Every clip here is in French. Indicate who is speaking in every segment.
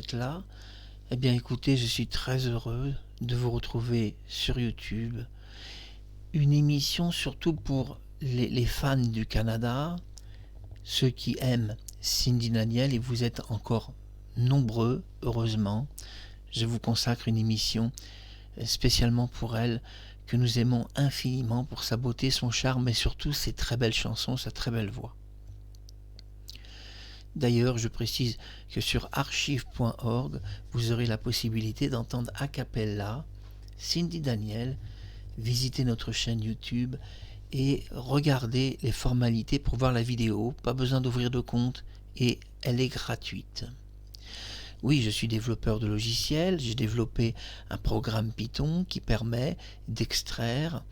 Speaker 1: êtes là. Eh bien écoutez, je suis très heureux de vous retrouver sur YouTube. Une émission surtout pour les fans du Canada, ceux qui aiment Cindy Daniel, et vous êtes encore nombreux, heureusement. Je vous consacre une émission spécialement pour elle, que nous aimons infiniment pour sa beauté, son charme, mais surtout ses très belles chansons, sa très belle voix. D'ailleurs, je précise que sur archive.org, vous aurez la possibilité d'entendre a cappella Cindy Daniel. Visitez notre chaîne YouTube et regardez les formalités pour voir la vidéo. Pas besoin d'ouvrir de compte et elle est gratuite. Oui, je suis développeur de logiciels. J'ai développé un programme Python qui permet d'extraire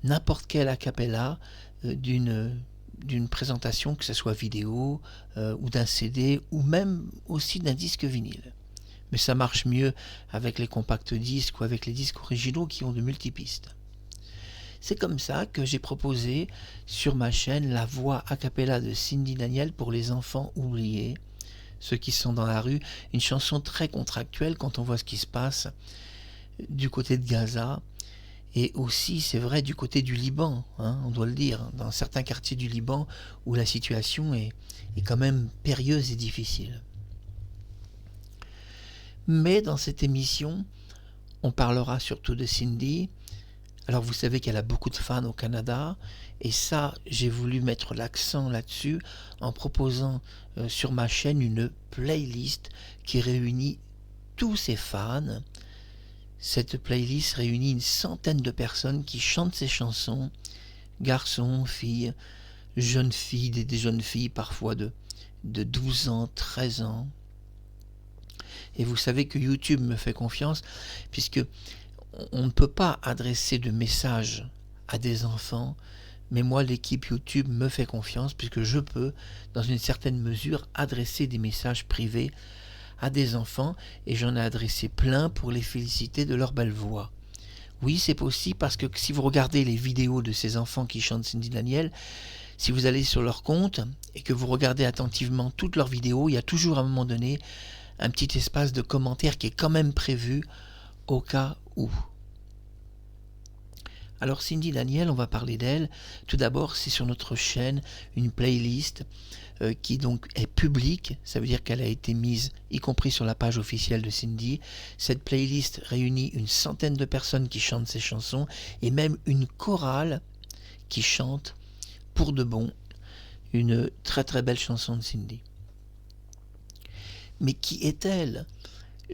Speaker 1: n'importe quel a cappella d'une présentation, que ce soit vidéo ou d'un CD ou même aussi d'un disque vinyle. Mais ça marche mieux avec les compacts disques ou avec les disques originaux qui ont de multipistes. C'est comme ça que j'ai proposé sur ma chaîne la voix a cappella de Cindy Daniel pour les enfants oubliés, ceux qui sont dans la rue, une chanson très contractuelle quand on voit ce qui se passe du côté de Gaza. Et aussi, c'est vrai, du côté du Liban, on doit le dire, dans certains quartiers du Liban où la situation est quand même périlleuse et difficile. Mais dans cette émission, on parlera surtout de Cindy. Alors vous savez qu'elle a beaucoup de fans au Canada, et ça, j'ai voulu mettre l'accent là-dessus en proposant sur ma chaîne une playlist qui réunit tous ses fans. Cette playlist réunit une centaine de personnes qui chantent ces chansons, garçons, filles, des jeunes filles parfois de 12 ans, 13 ans. Et vous savez que YouTube me fait confiance, puisque on ne peut pas adresser de messages à des enfants, mais moi, l'équipe YouTube me fait confiance, puisque je peux, dans une certaine mesure, adresser des messages privés à des enfants, et j'en ai adressé plein pour les féliciter de leur belle voix. Oui, c'est possible, parce que si vous regardez les vidéos de ces enfants qui chantent Cindy Daniel, si vous allez sur leur compte et que vous regardez attentivement toutes leurs vidéos, il y a toujours à un moment donné un petit espace de commentaires qui est quand même prévu au cas où. Alors Cindy Daniel, on va parler d'elle. Tout d'abord, c'est sur notre chaîne une playlist qui donc est publique, ça veut dire qu'elle a été mise y compris sur la page officielle de Cindy. Cette playlist réunit une centaine de personnes qui chantent ces chansons et même une chorale qui chante pour de bon une très très belle chanson de Cindy. Mais qui est-elle ?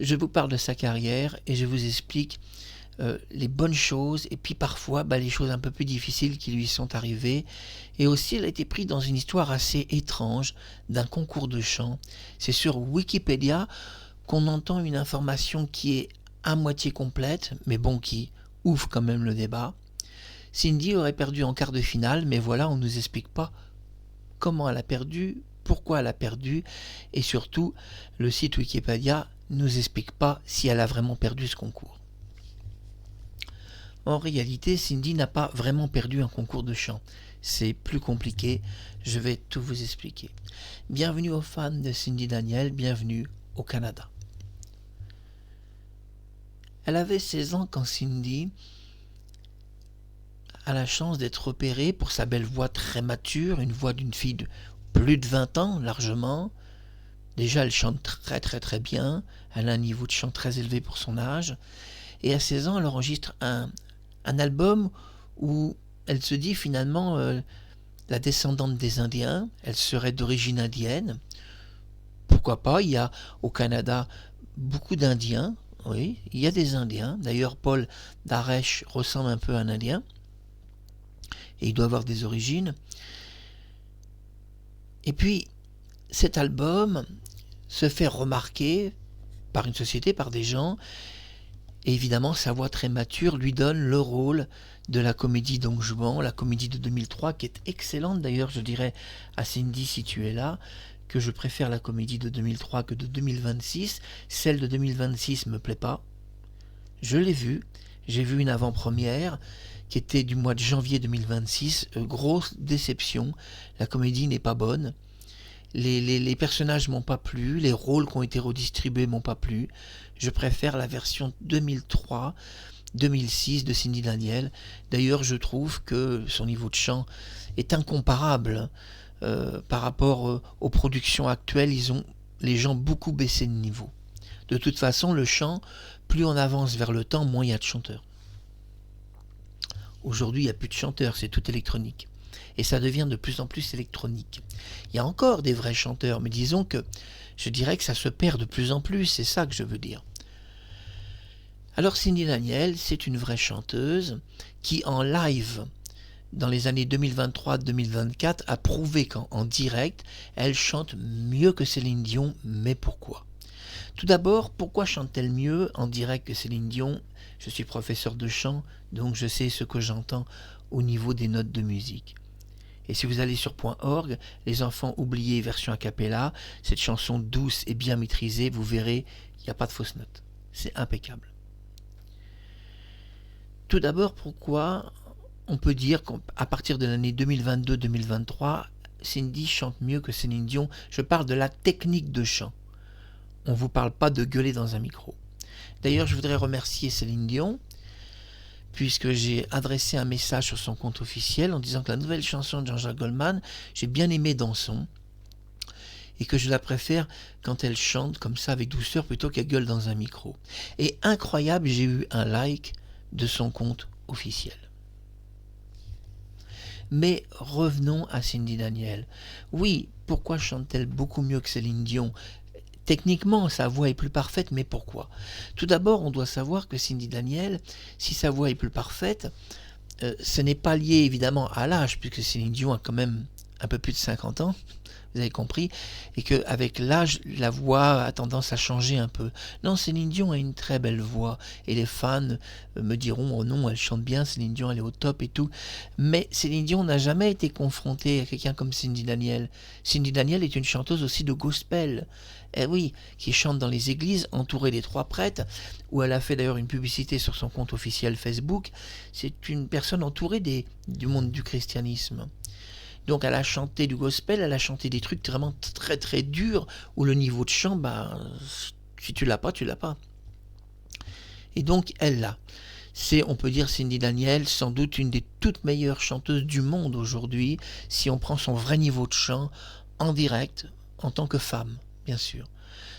Speaker 1: Je vous parle de sa carrière et je vous explique les bonnes choses et puis parfois les choses un peu plus difficiles qui lui sont arrivées. Et aussi, elle a été prise dans une histoire assez étrange d'un concours de chant. C'est sur Wikipédia qu'on entend une information qui est à moitié complète, mais bon, qui ouvre quand même le débat. Cindy aurait perdu en quart de finale, mais voilà, on ne nous explique pas comment elle a perdu, pourquoi elle a perdu, et surtout, le site Wikipédia ne nous explique pas si elle a vraiment perdu ce concours. En réalité, Cindy n'a pas vraiment perdu un concours de chant. C'est plus compliqué, je vais tout vous expliquer. Bienvenue aux fans de Cindy Daniel, bienvenue au Canada. Elle avait 16 ans quand Cindy a la chance d'être repérée pour sa belle voix très mature, une voix d'une fille de plus de 20 ans largement. Déjà, elle chante très très très bien, elle a un niveau de chant très élevé pour son âge, et à 16 ans, elle enregistre un album où elle se dit finalement la descendante des Indiens, elle serait d'origine indienne. Pourquoi pas, il y a au Canada beaucoup d'Indiens, oui, il y a des Indiens. D'ailleurs, Paul Darèche ressemble un peu à un Indien, et il doit avoir des origines. Et puis, cet album se fait remarquer par une société, par des gens, et évidemment, sa voix très mature lui donne le rôle de la comédie Don Juan, la comédie de 2003, qui est excellente. D'ailleurs, je dirais à Cindy, si tu es là, que je préfère la comédie de 2003 que de 2026. Celle de 2026 me plaît pas. Je l'ai vue. J'ai vu une avant-première qui était du mois de janvier 2026. Grosse déception. La comédie n'est pas bonne. Les personnages m'ont pas plu, les rôles qui ont été redistribués m'ont pas plu. Je préfère la version 2003-2006 de Cindy Daniel. D'ailleurs, je trouve que son niveau de chant est incomparable par rapport aux productions actuelles. Les gens beaucoup baissé de niveau. De toute façon, le chant, plus on avance vers le temps, moins il y a de chanteurs. Aujourd'hui, il n'y a plus de chanteurs, c'est tout électronique. Et ça devient de plus en plus électronique. Il y a encore des vrais chanteurs, mais disons que je dirais que ça se perd de plus en plus, c'est ça que je veux dire. Alors Cindy Daniel, c'est une vraie chanteuse qui en live, dans les années 2023-2024, a prouvé qu'en direct, elle chante mieux que Céline Dion, mais pourquoi ? Tout d'abord, pourquoi chante-t-elle mieux en direct que Céline Dion ? Je suis professeur de chant, donc je sais ce que j'entends au niveau des notes de musique. Et si vous allez sur .org, les enfants oubliés version a cappella, cette chanson douce et bien maîtrisée, vous verrez, il n'y a pas de fausses notes. C'est impeccable. Tout d'abord, pourquoi on peut dire qu'à partir de l'année 2022-2023, Cindy chante mieux que Céline Dion. Je parle de la technique de chant. On ne vous parle pas de gueuler dans un micro. D'ailleurs, je voudrais remercier Céline Dion, puisque j'ai adressé un message sur son compte officiel en disant que la nouvelle chanson de Jean-Jacques Goldman, j'ai bien aimé Danson, et que je la préfère quand elle chante comme ça avec douceur plutôt qu'elle gueule dans un micro. Et incroyable, j'ai eu un like de son compte officiel. Mais revenons à Cindy Daniel. Oui, pourquoi chante-t-elle beaucoup mieux que Céline Dion ? Techniquement, sa voix est plus parfaite, mais pourquoi ? Tout d'abord, on doit savoir que Cindy Daniel, si sa voix est plus parfaite, ce n'est pas lié évidemment à l'âge, puisque Céline Dion a quand même un peu plus de 50 ans, vous avez compris, et qu'avec l'âge, la voix a tendance à changer un peu. Non, Céline Dion a une très belle voix, et les fans me diront, oh non, elle chante bien, Céline Dion, elle est au top et tout, mais Céline Dion n'a jamais été confrontée à quelqu'un comme Cindy Daniel. Cindy Daniel est une chanteuse aussi de gospel, eh oui, qui chante dans les églises, entourée des 3 prêtres, où elle a fait d'ailleurs une publicité sur son compte officiel Facebook. C'est une personne entourée du monde du christianisme. Donc elle a chanté du gospel, elle a chanté des trucs vraiment très très durs, où le niveau de chant, si tu l'as pas, tu l'as pas. Et donc elle l'a. C'est, on peut dire, Cindy Daniel, sans doute une des toutes meilleures chanteuses du monde aujourd'hui, si on prend son vrai niveau de chant en direct, en tant que femme, bien sûr.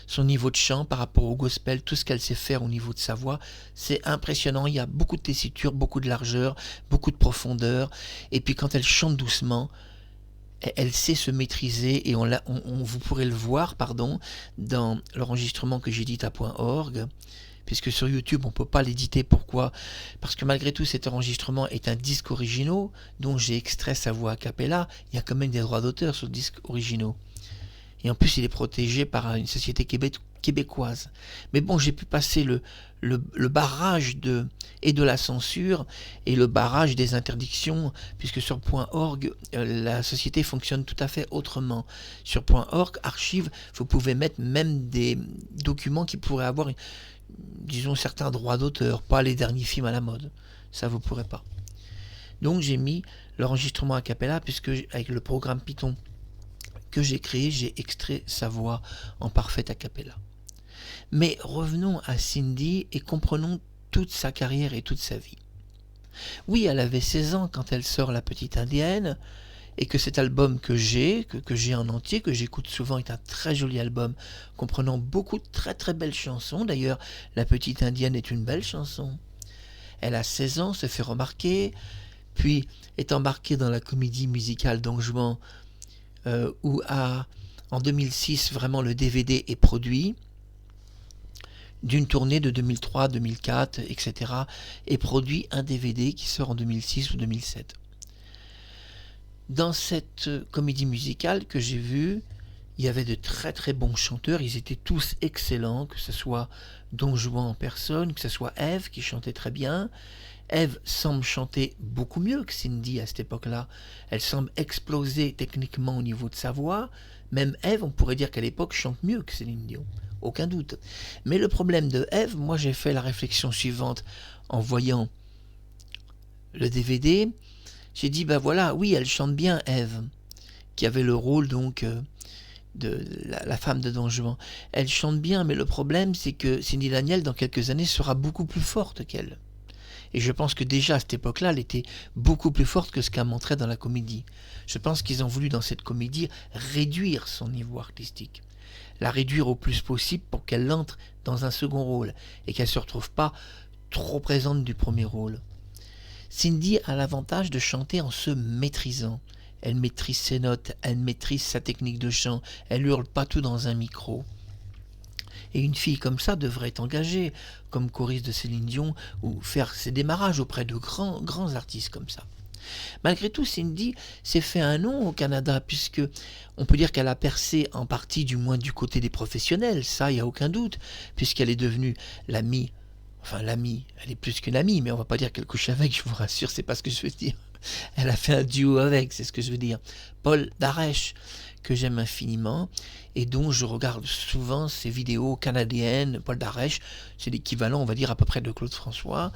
Speaker 1: Son niveau de chant par rapport au gospel, tout ce qu'elle sait faire au niveau de sa voix, c'est impressionnant. Il y a beaucoup de tessiture, beaucoup de largeur, beaucoup de profondeur. Et puis quand elle chante doucement, elle sait se maîtriser et vous pourrez le voir dans l'enregistrement que j'édite à .org, puisque sur YouTube on ne peut pas l'éditer. Pourquoi ? Parce que malgré tout cet enregistrement est un disque original, dont j'ai extrait sa voix a cappella. Il y a quand même des droits d'auteur sur le disque original. Et en plus il est protégé par une société québécoise. Mais bon, j'ai pu passer le barrage de la censure et le barrage des interdictions, puisque sur .org, la société fonctionne tout à fait autrement. Sur .org, archive, vous pouvez mettre même des documents qui pourraient avoir, disons, certains droits d'auteur, pas les derniers films à la mode. Ça, vous ne pourrez pas. Donc j'ai mis l'enregistrement a cappella, puisque avec le programme Python que j'ai créé, j'ai extrait sa voix en parfaite a cappella. Mais revenons à Cindy et comprenons toute sa carrière et toute sa vie. Oui, elle avait 16 ans quand elle sort La Petite Indienne, et que cet album que j'ai en entier, que j'écoute souvent, est un très joli album, comprenant beaucoup de très très belles chansons. D'ailleurs, La Petite Indienne est une belle chanson. Elle a 16 ans, se fait remarquer, puis est embarquée dans la comédie musicale Don Juan, où en 2006, vraiment le DVD est produit, d'une tournée de 2003, 2004, etc., et produit un DVD qui sort en 2006 ou 2007. Dans cette comédie musicale que j'ai vue, il y avait de très très bons chanteurs, ils étaient tous excellents, que ce soit Don Juan en personne, que ce soit Eve qui chantait très bien. Eve semble chanter beaucoup mieux que Cindy à cette époque-là. Elle semble exploser techniquement au niveau de sa voix. Même Eve, on pourrait dire qu'à l'époque, chante mieux que Céline Dion. Aucun doute. Mais le problème de Eve, moi j'ai fait la réflexion suivante en voyant le DVD. J'ai dit, voilà, oui, elle chante bien, Eve, qui avait le rôle donc la femme de Don Juan. Elle chante bien, mais le problème, c'est que Cindy Daniel, dans quelques années, sera beaucoup plus forte qu'elle. Et je pense que déjà à cette époque-là, elle était beaucoup plus forte que ce qu'elle montrait dans la comédie. Je pense qu'ils ont voulu dans cette comédie réduire son niveau artistique. La réduire au plus possible pour qu'elle entre dans un second rôle et qu'elle ne se retrouve pas trop présente du premier rôle. Cindy a l'avantage de chanter en se maîtrisant. Elle maîtrise ses notes, elle maîtrise sa technique de chant, elle hurle pas tout dans un micro. Et une fille comme ça devrait être engagée comme choriste de Céline Dion ou faire ses démarrages auprès de grands artistes comme ça. Malgré tout, Cindy s'est fait un nom au Canada puisque on peut dire qu'elle a percé en partie, du moins du côté des professionnels, ça il n'y a aucun doute, puisqu'elle est devenue l'amie, elle est plus qu'une amie, mais on va pas dire qu'elle couche avec, je vous rassure, c'est pas ce que je veux dire. Elle a fait un duo avec, c'est ce que je veux dire. Paul Darèche, que j'aime infiniment et dont je regarde souvent ses vidéos canadiennes. Paul Darèche, c'est l'équivalent, on va dire, à peu près de Claude François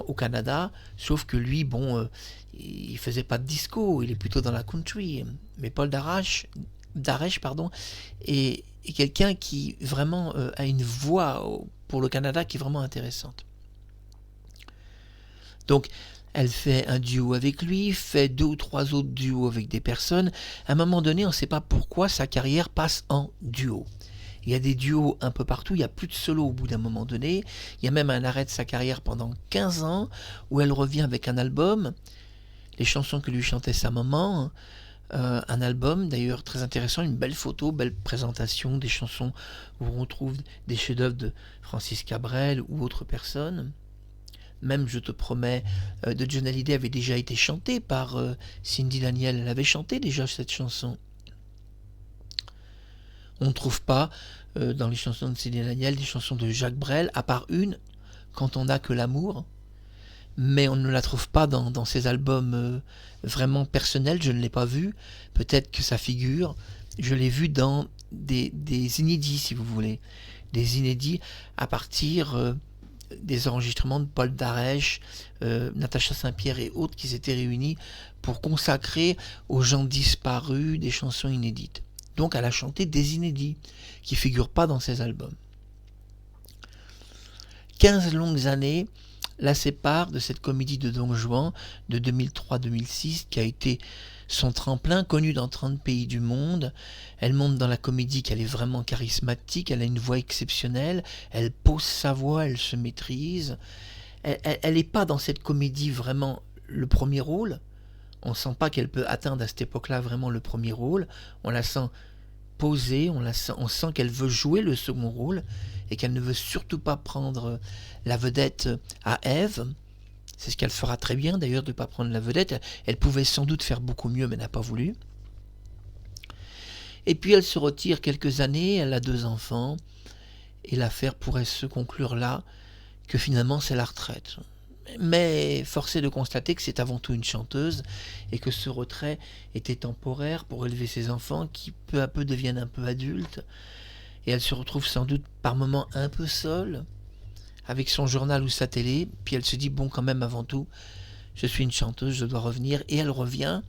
Speaker 1: au Canada, sauf que lui, il faisait pas de disco, il est plutôt dans la country. Mais Paul Darèche, est quelqu'un qui vraiment a une voix pour le Canada qui est vraiment intéressante. Donc, elle fait un duo avec lui, fait 2 ou 3 autres duos avec des personnes. À un moment donné, on ne sait pas pourquoi sa carrière passe en duo. Il y a des duos un peu partout, il n'y a plus de solo au bout d'un moment donné. Il y a même un arrêt de sa carrière pendant 15 ans, où elle revient avec un album, les chansons que lui chantait sa maman, un album d'ailleurs très intéressant, une belle photo, belle présentation, des chansons où on retrouve des chefs-d'œuvre de Francis Cabrel ou autres personnes. Même Je te promets de John Hallyday avait déjà été chanté par Cindy Daniel. Elle avait chanté déjà cette chanson. On ne trouve pas dans les chansons de Cindy Daniel des chansons de Jacques Brel, à part une, Quand on n'a que l'amour. Mais on ne la trouve pas dans ses albums vraiment personnels. Je ne l'ai pas vue. Peut-être que ça figure. Je l'ai vue dans des inédits, si vous voulez. Des inédits à partir des enregistrements de Paul Darèche, Natacha Saint-Pierre et autres qui s'étaient réunis pour consacrer aux gens disparus des chansons inédites. Donc elle a chanté des inédits qui ne figurent pas dans ses albums. 15 longues années la séparent de cette comédie de Don Juan de 2003-2006 qui a été son tremplin, connu dans 30 pays du monde. Elle montre dans la comédie qu'elle est vraiment charismatique, elle a une voix exceptionnelle, elle pose sa voix, elle se maîtrise. Elle n'est pas dans cette comédie vraiment le premier rôle. On ne sent pas qu'elle peut atteindre à cette époque-là vraiment le premier rôle. On la sent posée, on sent qu'elle veut jouer le second rôle et qu'elle ne veut surtout pas prendre la vedette à Ève. C'est ce qu'elle fera très bien d'ailleurs de ne pas prendre la vedette. Elle pouvait sans doute faire beaucoup mieux mais n'a pas voulu. Et puis elle se retire quelques années, elle a 2 enfants et l'affaire pourrait se conclure là, que finalement c'est la retraite. Mais force est de constater que c'est avant tout une chanteuse et que ce retrait était temporaire pour élever ses enfants qui peu à peu deviennent un peu adultes. Et elle se retrouve sans doute par moments un peu seule avec son journal ou sa télé, puis elle se dit bon quand même avant tout, je suis une chanteuse, je dois revenir, et elle revient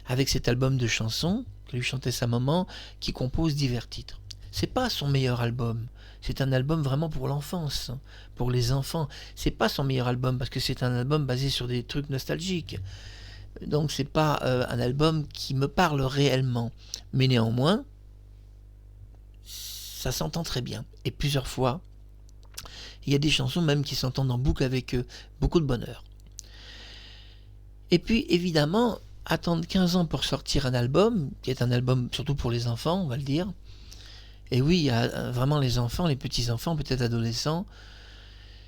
Speaker 1: avec cet album de chansons que lui chantait sa maman, qui compose divers titres. C'est pas son meilleur album, c'est un album vraiment pour l'enfance, pour les enfants. C'est pas son meilleur album parce que c'est un album basé sur des trucs nostalgiques. Donc c'est pas un album qui me parle réellement, mais néanmoins ça s'entend très bien. Et plusieurs fois, il y a des chansons même qui s'entendent en boucle avec beaucoup de bonheur. Et puis évidemment, attendre 15 ans pour sortir un album, qui est un album surtout pour les enfants, on va le dire. Et oui, il y a vraiment les enfants, les petits-enfants, peut-être adolescents.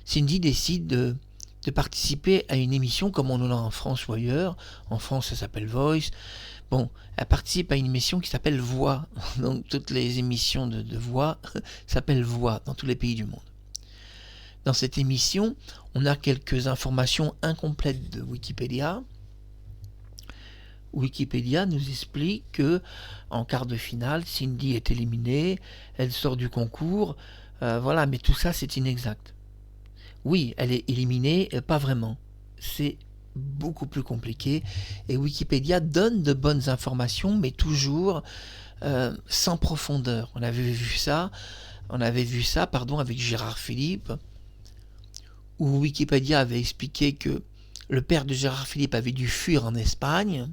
Speaker 1: Cindy décide de participer à une émission comme on en a en France ou ailleurs. En France, ça s'appelle Voice. Bon, elle participe à une émission qui s'appelle Voix. Donc toutes les émissions de voix s'appellent Voix dans tous les pays du monde. Dans cette émission, on a quelques informations incomplètes de Wikipédia. Wikipédia nous explique que en quart de finale, Cindy est éliminée, elle sort du concours, voilà, mais tout ça c'est inexact. Oui, elle est éliminée, pas vraiment. C'est beaucoup plus compliqué et Wikipédia donne de bonnes informations, mais toujours sans profondeur. On avait vu ça, avec Gérard Philippe, où Wikipédia avait expliqué que le père de Gérard Philippe avait dû fuir en Espagne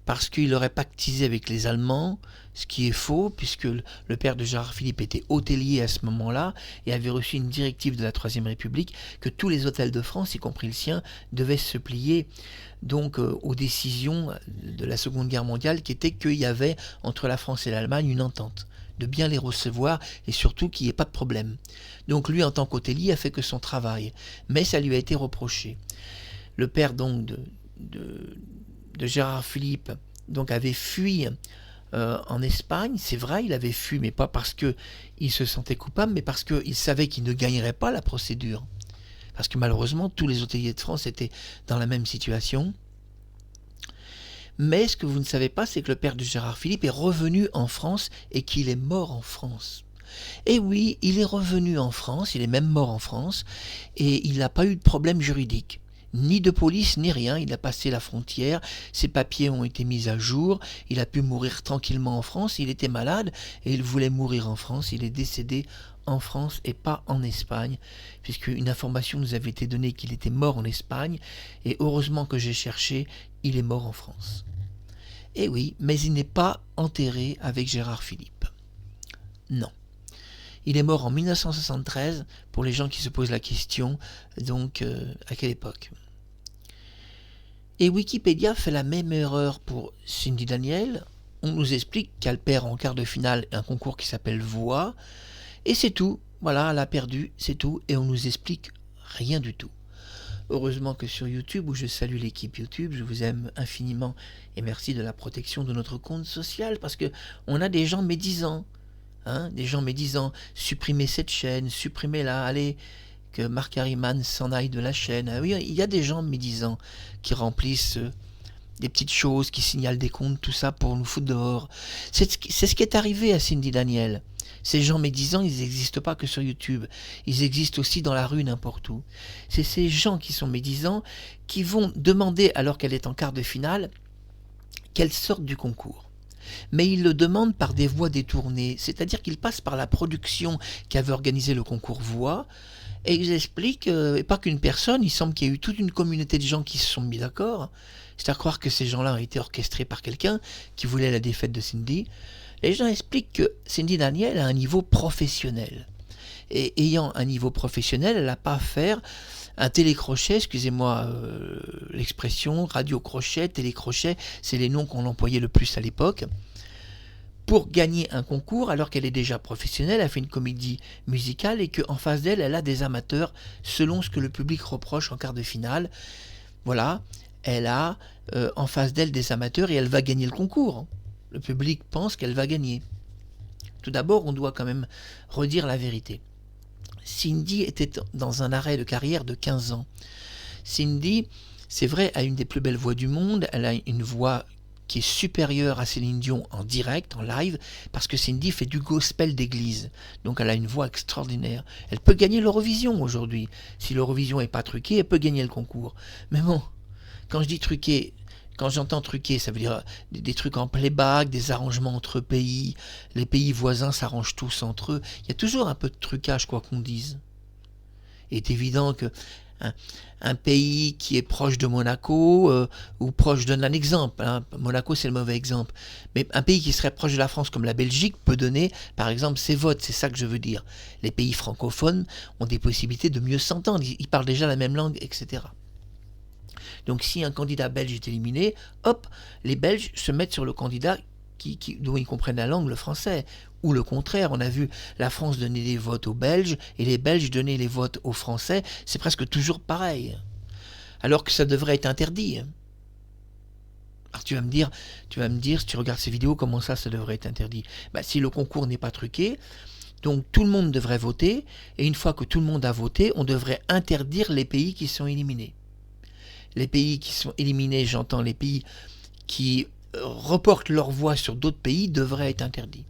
Speaker 1: parce qu'il aurait pactisé avec les Allemands, ce qui est faux, puisque le père de Gérard Philippe était hôtelier à ce moment-là et avait reçu une directive de la Troisième République que tous les hôtels de France, y compris le sien, devaient se plier donc aux décisions de la Seconde Guerre mondiale, qui était qu'il y avait entre la France et l'Allemagne une entente, de bien les recevoir et surtout qu'il n'y ait pas de problème. Donc lui, en tant qu'hôtelier, a fait que son travail, mais ça lui a été reproché. Le père donc de Gérard Philippe donc avait fui en Espagne, c'est vrai, il avait fui, mais pas parce qu'il se sentait coupable, mais parce qu'il savait qu'il ne gagnerait pas la procédure. Parce que malheureusement, tous les hôteliers de France étaient dans la même situation. Mais ce que vous ne savez pas, c'est que le père de Gérard Philippe est revenu en France et qu'il est mort en France. Et oui, il est revenu en France, il est même mort en France, et il n'a pas eu de problème juridique. Ni de police, ni rien, il a passé la frontière, ses papiers ont été mis à jour, il a pu mourir tranquillement en France, il était malade et il voulait mourir en France, il est décédé en France et pas en Espagne, puisque une information nous avait été donnée qu'il était mort en Espagne, et heureusement que j'ai cherché, il est mort en France. Et oui, mais il n'est pas enterré avec Gérard Philippe. Non. Il est mort en 1973, pour les gens qui se posent la question, donc à quelle époque ? Et Wikipédia fait la même erreur pour Cindy Daniel. On nous explique qu'elle perd en quart de finale un concours qui s'appelle Voix, et c'est tout. Voilà, elle a perdu, c'est tout, et on nous explique rien du tout. Heureusement que sur YouTube, où je salue l'équipe YouTube, je vous aime infiniment, et merci de la protection de notre compte social, parce que on a des gens médisants. Des gens médisants, supprimez cette chaîne, supprimez-la, allez, que Marc Harriman s'en aille de la chaîne. Ah oui, il y a des gens médisants qui remplissent des petites choses, qui signalent des comptes, tout ça pour nous foutre dehors. C'est ce qui est arrivé à Cindy Daniel. Ces gens médisants, ils n'existent pas que sur YouTube. Ils existent aussi dans la rue, n'importe où. C'est ces gens qui sont médisants qui vont demander, alors qu'elle est en quart de finale, qu'elle sorte du concours. Mais ils le demandent par des voies détournées, c'est-à-dire qu'ils passent par la production qui avait organisé le concours Voix, et ils expliquent, et pas qu'une personne, il semble qu'il y a eu toute une communauté de gens qui se sont mis d'accord, c'est à croire que ces gens-là ont été orchestrés par quelqu'un qui voulait la défaite de Cindy. Les gens expliquent que Cindy Daniel a un niveau professionnel, et ayant un niveau professionnel, elle n'a pas à faire un télécrochet, excusez-moi l'expression, radio-crochet, télécrochet, c'est les noms qu'on employait le plus à l'époque, pour gagner un concours alors qu'elle est déjà professionnelle, elle fait une comédie musicale et qu'en face d'elle, elle a des amateurs selon ce que le public reproche en quart de finale. Voilà, elle a en face d'elle des amateurs et elle va gagner le concours. Le public pense qu'elle va gagner. Tout d'abord, on doit quand même redire la vérité. Cindy était dans un arrêt de carrière de 15 ans. Cindy, c'est vrai, a une des plus belles voix du monde. Elle a une voix qui est supérieure à Céline Dion en direct, en live, parce que Cindy fait du gospel d'église. Donc elle a une voix extraordinaire. Elle peut gagner l'Eurovision aujourd'hui. Si l'Eurovision n'est pas truquée, elle peut gagner le concours. Mais bon, quand je dis truqué, quand j'entends truqué, ça veut dire des trucs en playback, des arrangements entre pays, les pays voisins s'arrangent tous entre eux. Il y a toujours un peu de trucage, quoi qu'on dise. Il est évident que un pays qui est proche de Monaco, ou proche, donne un exemple, Monaco c'est le mauvais exemple, mais un pays qui serait proche de la France comme la Belgique peut donner par exemple ses votes, c'est ça que je veux dire. Les pays francophones ont des possibilités de mieux s'entendre, ils parlent déjà la même langue, etc. Donc si un candidat belge est éliminé, hop, les Belges se mettent sur le candidat dont ils comprennent la langue, le français. Ou le contraire, on a vu la France donner des votes aux Belges et les Belges donner les votes aux Français, c'est presque toujours pareil. Alors que ça devrait être interdit. Alors tu vas me dire, si tu regardes ces vidéos, comment ça devrait être interdit ? Si le concours n'est pas truqué, donc tout le monde devrait voter, et une fois que tout le monde a voté, on devrait interdire les pays qui sont éliminés. Les pays qui sont éliminés, j'entends les pays qui reportent leur voix sur d'autres pays, devraient être interdits.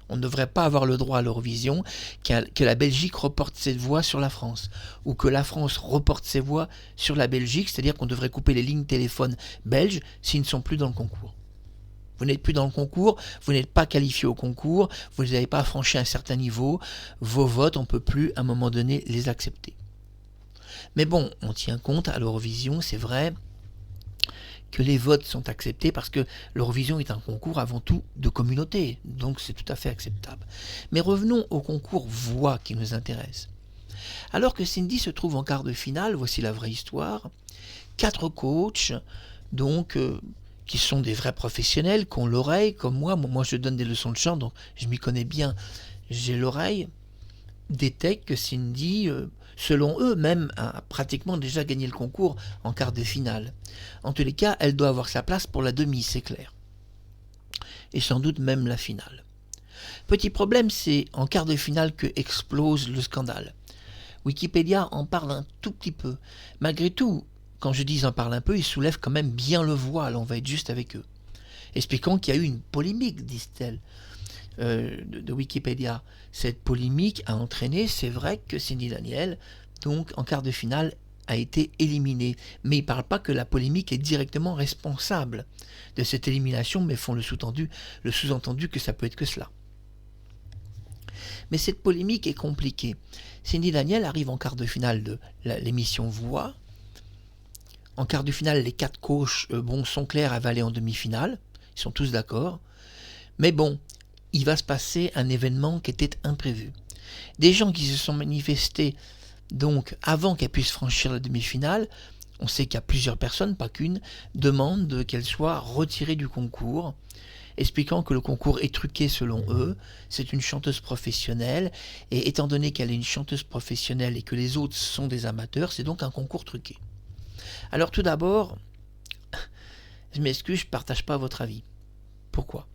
Speaker 1: On ne devrait pas avoir le droit à l'Eurovision que la Belgique reporte ses voix sur la France, ou que la France reporte ses voix sur la Belgique, c'est-à-dire qu'on devrait couper les lignes téléphones belges s'ils ne sont plus dans le concours. Vous n'êtes plus dans le concours, vous n'êtes pas qualifié au concours, vous n'avez pas franchi un certain niveau, vos votes, on ne peut plus à un moment donné les accepter. Mais bon, on tient compte à l'Eurovision, c'est vrai, que les votes sont acceptés parce que l'Eurovision est un concours avant tout de communauté, donc c'est tout à fait acceptable. Mais revenons au concours voix qui nous intéresse. Alors que Cindy se trouve en quart de finale, voici la vraie histoire, 4 coachs, donc qui sont des vrais professionnels, qui ont l'oreille, comme moi je donne des leçons de chant, donc je m'y connais bien, j'ai l'oreille, détectent que Cindy, selon eux, même a pratiquement déjà gagné le concours en quart de finale. En tous les cas, elle doit avoir sa place pour la demi, c'est clair. Et sans doute même la finale. Petit problème, c'est en quart de finale que explose le scandale. Wikipédia en parle un tout petit peu. Malgré tout, quand je dis en parle un peu, ils soulèvent quand même bien le voile, on va être juste avec eux. Expliquons qu'il y a eu une polémique, disent-elles, de Wikipédia. Cette polémique a entraîné, c'est vrai, que Cindy Daniel, donc en quart de finale, a été éliminée. Mais ils ne parlent pas que la polémique est directement responsable de cette élimination, mais font le sous-entendu que ça peut être que cela. Mais cette polémique est compliquée. Cindy Daniel arrive en quart de finale de l'émission Voix. En quart de finale, les 4 coachs sont clairs à aller en demi-finale. Ils sont tous d'accord. Mais bon, il va se passer un événement qui était imprévu. Des gens qui se sont manifestés donc avant qu'elle puisse franchir la demi-finale, on sait qu'il y a plusieurs personnes, pas qu'une, demandent qu'elle soit retirée du concours, expliquant que le concours est truqué selon eux. C'est une chanteuse professionnelle, et étant donné qu'elle est une chanteuse professionnelle et que les autres sont des amateurs, c'est donc un concours truqué. Alors tout d'abord, je m'excuse, je ne partage pas votre avis. Pourquoi ?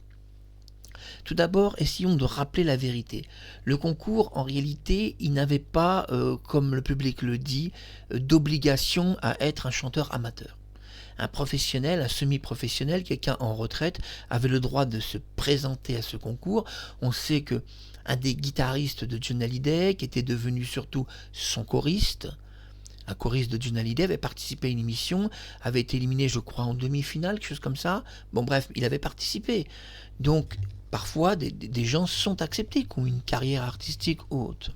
Speaker 1: Tout d'abord, essayons de rappeler la vérité. Le concours, en réalité, il n'avait pas, comme le public le dit, d'obligation à être un chanteur amateur. Un professionnel, un semi-professionnel, quelqu'un en retraite, avait le droit de se présenter à ce concours. On sait que un des guitaristes de Johnny Hallyday, qui était devenu surtout son choriste, un choriste de Johnny Hallyday, avait participé à une émission, avait été éliminé, je crois, en demi-finale, quelque chose comme ça. Bon bref, il avait participé. Donc, parfois, des gens sont acceptés, qui ont une carrière artistique haute.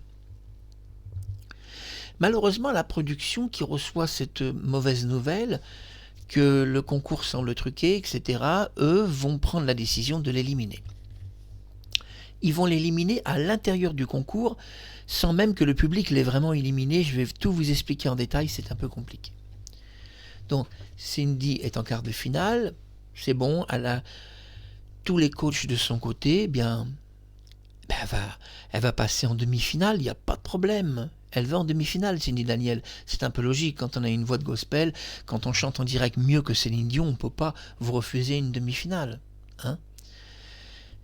Speaker 1: Malheureusement, la production qui reçoit cette mauvaise nouvelle, que le concours semble truqué, etc., eux vont prendre la décision de l'éliminer. Ils vont l'éliminer à l'intérieur du concours, sans même que le public l'ait vraiment éliminé. Je vais tout vous expliquer en détail, c'est un peu compliqué. Donc, Cindy est en quart de finale, c'est bon, elle a tous les coachs de son côté, elle va passer en demi-finale, il n'y a pas de problème. Elle va en demi-finale, Cindy Daniel. C'est un peu logique, quand on a une voix de gospel, quand on chante en direct mieux que Céline Dion, on ne peut pas vous refuser une demi-finale. Hein ?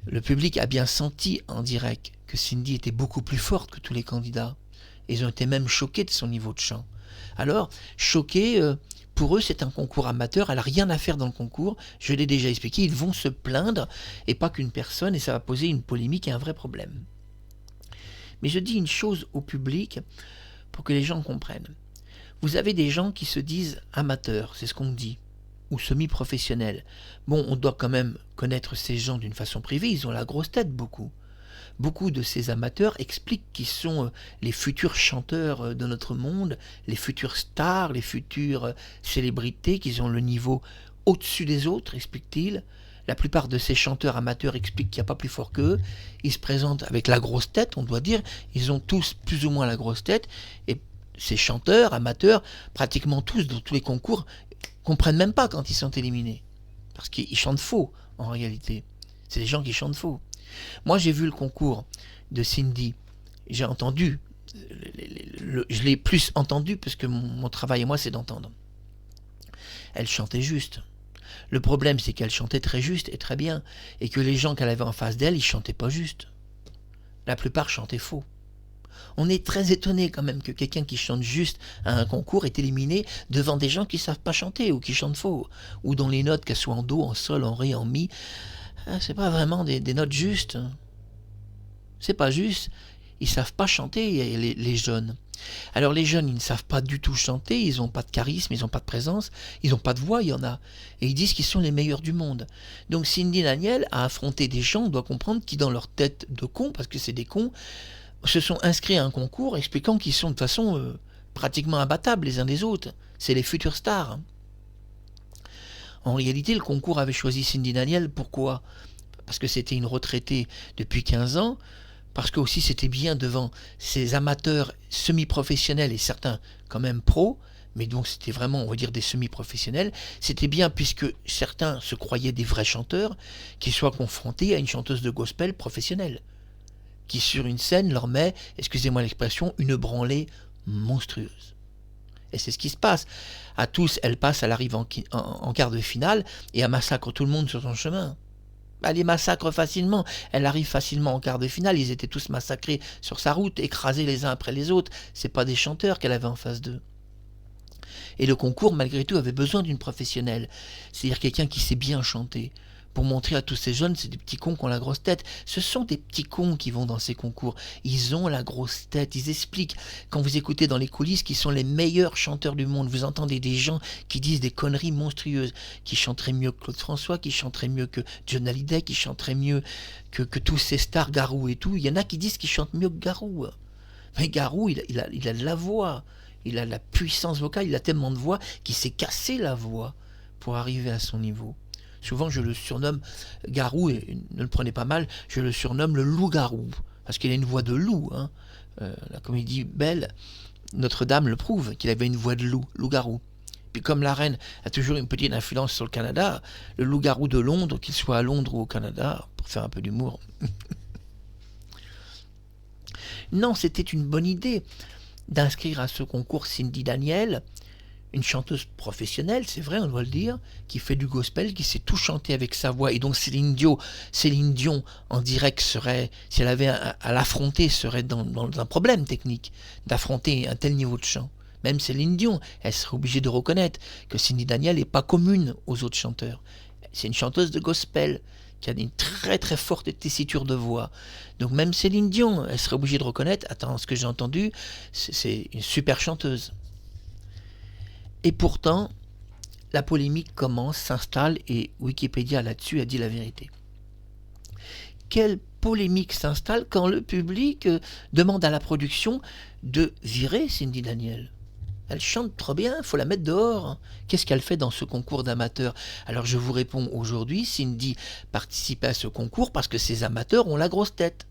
Speaker 1: Le public a bien senti en direct que Cindy était beaucoup plus forte que tous les candidats. Ils ont été même choqués de son niveau de chant. Alors, choqués, pour eux, c'est un concours amateur, elle n'a rien à faire dans le concours, je l'ai déjà expliqué, ils vont se plaindre, et pas qu'une personne, et ça va poser une polémique et un vrai problème. Mais je dis une chose au public pour que les gens comprennent. Vous avez des gens qui se disent amateurs, c'est ce qu'on dit, ou semi-professionnels. Bon, on doit quand même connaître ces gens d'une façon privée, ils ont la grosse tête beaucoup. Beaucoup de ces amateurs expliquent qu'ils sont les futurs chanteurs de notre monde, les futures stars, les futures célébrités, qu'ils ont le niveau au-dessus des autres, expliquent-ils. La plupart de ces chanteurs amateurs expliquent qu'il n'y a pas plus fort qu'eux. Ils se présentent avec la grosse tête, on doit dire. Ils ont tous plus ou moins la grosse tête. Et ces chanteurs amateurs, pratiquement tous, dans tous les concours, comprennent même pas quand ils sont éliminés. Parce qu'ils chantent faux, en réalité. C'est des gens qui chantent faux. Moi, j'ai vu le concours de Cindy. J'ai entendu. Je l'ai plus entendu parce que mon travail et moi, c'est d'entendre. Elle chantait juste. Le problème, c'est qu'elle chantait très juste et très bien, et que les gens qu'elle avait en face d'elle, ils chantaient pas juste. La plupart chantaient faux. On est très étonné quand même que quelqu'un qui chante juste à un concours est éliminé devant des gens qui savent pas chanter ou qui chantent faux, ou dont les notes, qu'elles soient en do, en sol, en ré, en mi, c'est pas vraiment des notes justes. C'est pas juste. Ils savent pas chanter, les jeunes. Alors les jeunes, ils ne savent pas du tout chanter, ils n'ont pas de charisme, ils n'ont pas de présence, ils n'ont pas de voix, il y en a. Et ils disent qu'ils sont les meilleurs du monde. Donc Cindy Daniel a affronté des gens, on doit comprendre, qui dans leur tête de cons, parce que c'est des cons, se sont inscrits à un concours expliquant qu'ils sont de toute façon pratiquement imbattables les uns des autres. C'est les futures stars. En réalité, le concours avait choisi Cindy Daniel, pourquoi ? Parce que c'était une retraitée depuis 15 ans, parce que aussi c'était bien devant ces amateurs semi-professionnels et certains quand même pros, mais donc c'était vraiment, on va dire, des semi-professionnels. C'était bien puisque certains se croyaient des vrais chanteurs, qu'ils soient confrontés à une chanteuse de gospel professionnelle, qui sur une scène leur met, excusez-moi l'expression, une branlée monstrueuse. Et c'est ce qui se passe. À tous, elle passe, elle arrive en quart de finale et elle massacre tout le monde sur son chemin. Elle les massacre facilement. Elle arrive facilement en quart de finale. Ils étaient tous massacrés sur sa route, écrasés les uns après les autres. C'est pas des chanteurs qu'elle avait en face d'eux. Et le concours, malgré tout, avait besoin d'une professionnelle. C'est-à-dire quelqu'un qui sait bien chanter. Pour montrer à tous ces jeunes, c'est des petits cons qui ont la grosse tête. Ce sont des petits cons qui vont dans ces concours. Ils ont la grosse tête. Ils expliquent, quand vous écoutez dans les coulisses, qu'ils sont les meilleurs chanteurs du monde. Vous entendez des gens qui disent des conneries monstrueuses, qui chanteraient mieux que Claude François, qui chanteraient mieux que John Hallyday, qui chanteraient mieux que tous ces stars, Garou et tout. Il y en a qui disent qu'ils chantent mieux que Garou. Mais Garou, il a de la voix. Il a la puissance vocale. Il a tellement de voix qu'il s'est cassé la voix pour arriver à son niveau. Souvent, je le surnomme Garou, et ne le prenez pas mal, je le surnomme le loup-garou, parce qu'il a une voix de loup. Hein. La comédie Belle, Notre-Dame le prouve, qu'il avait une voix de loup-garou. Puis comme la reine a toujours une petite influence sur le Canada, le loup-garou de Londres, qu'il soit à Londres ou au Canada, pour faire un peu d'humour. Non, c'était une bonne idée d'inscrire à ce concours Cindy Daniel, une chanteuse professionnelle, c'est vrai, on doit le dire, qui fait du gospel, qui sait tout chanter avec sa voix. Et donc Céline Dion en direct serait, si elle avait à l'affronter, serait dans un problème technique d'affronter un tel niveau de chant. Même Céline Dion, elle serait obligée de reconnaître que Cindy Daniel n'est pas commune aux autres chanteurs. C'est une chanteuse de gospel qui a une très très forte tessiture de voix. Donc même Céline Dion, elle serait obligée de reconnaître, attends, ce que j'ai entendu, c'est une super chanteuse. Et pourtant, la polémique commence, s'installe, et Wikipédia là-dessus a dit la vérité. Quelle polémique s'installe quand le public demande à la production de virer Cindy Daniel ? Elle chante trop bien, il faut la mettre dehors. Qu'est-ce qu'elle fait dans ce concours d'amateurs ? Alors je vous réponds aujourd'hui, Cindy participait à ce concours parce que ces amateurs ont la grosse tête.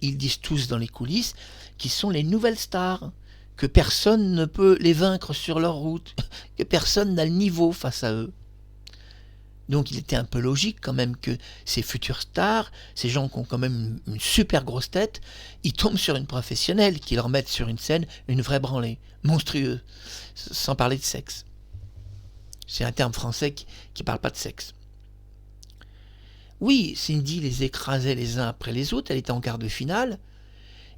Speaker 1: Ils disent tous dans les coulisses qu'ils sont les nouvelles stars, que personne ne peut les vaincre sur leur route, que personne n'a le niveau face à eux. Donc il était un peu logique quand même que ces futures stars, ces gens qui ont quand même une super grosse tête, ils tombent sur une professionnelle qui leur mette sur une scène une vraie branlée, monstrueuse, sans parler de sexe. C'est un terme français qui ne parle pas de sexe. Oui, Cindy les écrasait les uns après les autres, elle était en quart de finale,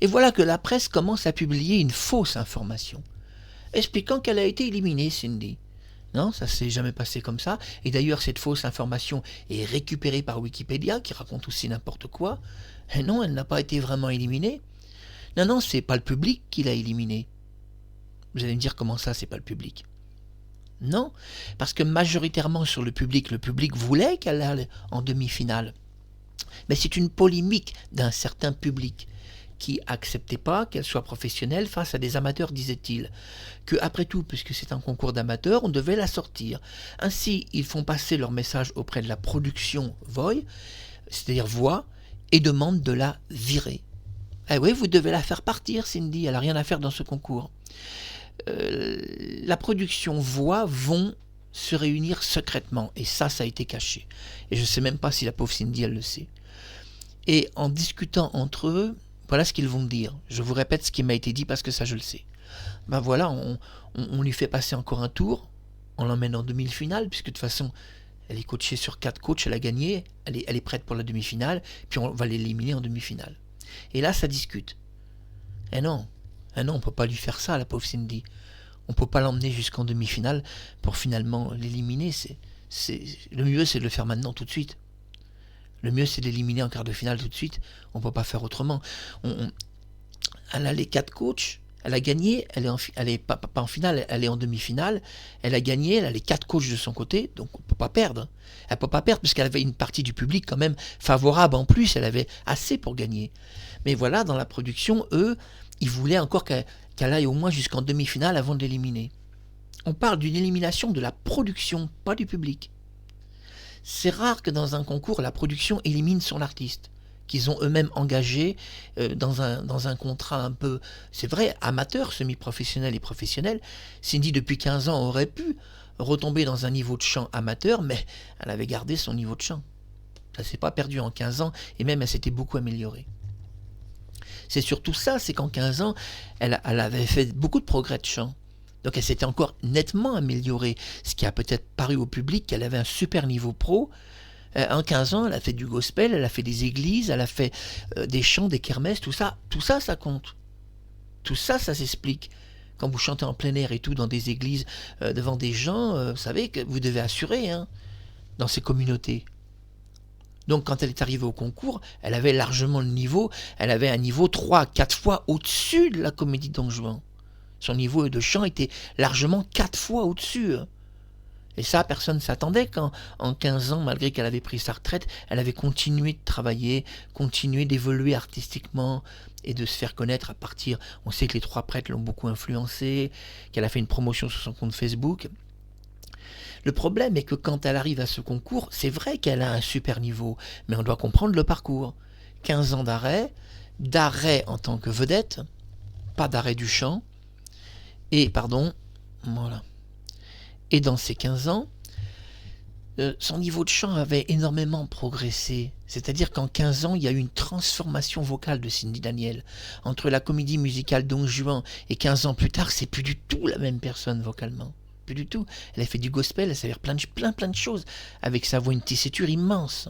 Speaker 1: et voilà que la presse commence à publier une fausse information, expliquant qu'elle a été éliminée, Cindy. Non, ça s'est jamais passé comme ça. Et d'ailleurs, cette fausse information est récupérée par Wikipédia, qui raconte aussi n'importe quoi. Et non, elle n'a pas été vraiment éliminée. Non, c'est pas le public qui l'a éliminée. Vous allez me dire comment ça, c'est pas le public. Non, parce que majoritairement sur le public voulait qu'elle aille en demi-finale. Mais c'est une polémique d'un certain public qui acceptait pas qu'elle soit professionnelle face à des amateurs, disait-il. Que, après tout, puisque c'est un concours d'amateurs, on devait la sortir. Ainsi, ils font passer leur message auprès de la production Voix, c'est-à-dire Voix, et demandent de la virer. Eh oui, vous devez la faire partir, Cindy, elle n'a rien à faire dans ce concours. La production Voix vont se réunir secrètement, et ça a été caché. Et je ne sais même pas si la pauvre Cindy, elle le sait. Et en discutant entre eux, voilà ce qu'ils vont dire. Je vous répète ce qui m'a été dit parce que ça je le sais. Ben voilà, on lui fait passer encore un tour, on l'emmène en demi-finale, puisque de toute façon, elle est coachée sur 4 coachs, elle a gagné, elle est prête pour la demi-finale, puis on va l'éliminer en demi-finale. Et là, ça discute. Eh non, on ne peut pas lui faire ça, la pauvre Cindy. On ne peut pas l'emmener jusqu'en demi-finale pour finalement l'éliminer. Le mieux, c'est de le faire maintenant, tout de suite. Le mieux, c'est d'éliminer en quart de finale tout de suite. On ne peut pas faire autrement. Elle a les 4 coachs, Elle a gagné, elle est pas en finale, elle est en demi-finale. Elle a gagné, elle a les 4 coachs de son côté, donc on ne peut pas perdre. Elle ne peut pas perdre parce qu'elle avait une partie du public quand même favorable en plus, elle avait assez pour gagner. Mais voilà, dans la production, eux, ils voulaient encore qu'elle aille au moins jusqu'en demi-finale avant de l'éliminer. On parle d'une élimination de la production, pas du public. C'est rare que dans un concours, la production élimine son artiste, qu'ils ont eux-mêmes engagé dans un contrat un peu, c'est vrai, amateur, semi-professionnel et professionnel. Cindy, depuis 15 ans, aurait pu retomber dans un niveau de chant amateur, mais elle avait gardé son niveau de chant. Ça ne s'est pas perdu en 15 ans, et même elle s'était beaucoup améliorée. C'est surtout ça, c'est qu'en 15 ans, elle avait fait beaucoup de progrès de chant. Donc elle s'était encore nettement améliorée, ce qui a peut-être paru au public qu'elle avait un super niveau pro. En 15 ans, elle a fait du gospel, elle a fait des églises, elle a fait des chants, des kermesses, tout ça, ça compte. Tout ça, ça s'explique. Quand vous chantez en plein air et tout, dans des églises, devant des gens, vous savez que vous devez assurer dans ces communautés. Donc quand elle est arrivée au concours, elle avait largement le niveau, elle avait un niveau 3-4 fois au-dessus de la comédie Don Juan. Son niveau de chant était largement 4 fois au-dessus. Et ça, personne ne s'attendait quand, en 15 ans, malgré qu'elle avait pris sa retraite, elle avait continué de travailler, continué d'évoluer artistiquement et de se faire connaître à partir... On sait que les 3 prêtres l'ont beaucoup influencée, qu'elle a fait une promotion sur son compte Facebook. Le problème est que quand elle arrive à ce concours, c'est vrai qu'elle a un super niveau, mais on doit comprendre le parcours. 15 ans d'arrêt en tant que vedette, pas d'arrêt du chant, et voilà. Et dans ces 15 ans, son niveau de chant avait énormément progressé. C'est-à-dire qu'en 15 ans, il y a eu une transformation vocale de Cindy Daniel. Entre la comédie musicale Don Juan et 15 ans plus tard, c'est plus du tout la même personne vocalement. Plus du tout. Elle a fait du gospel, elle savait plein de choses. Avec sa voix, une tessiture immense.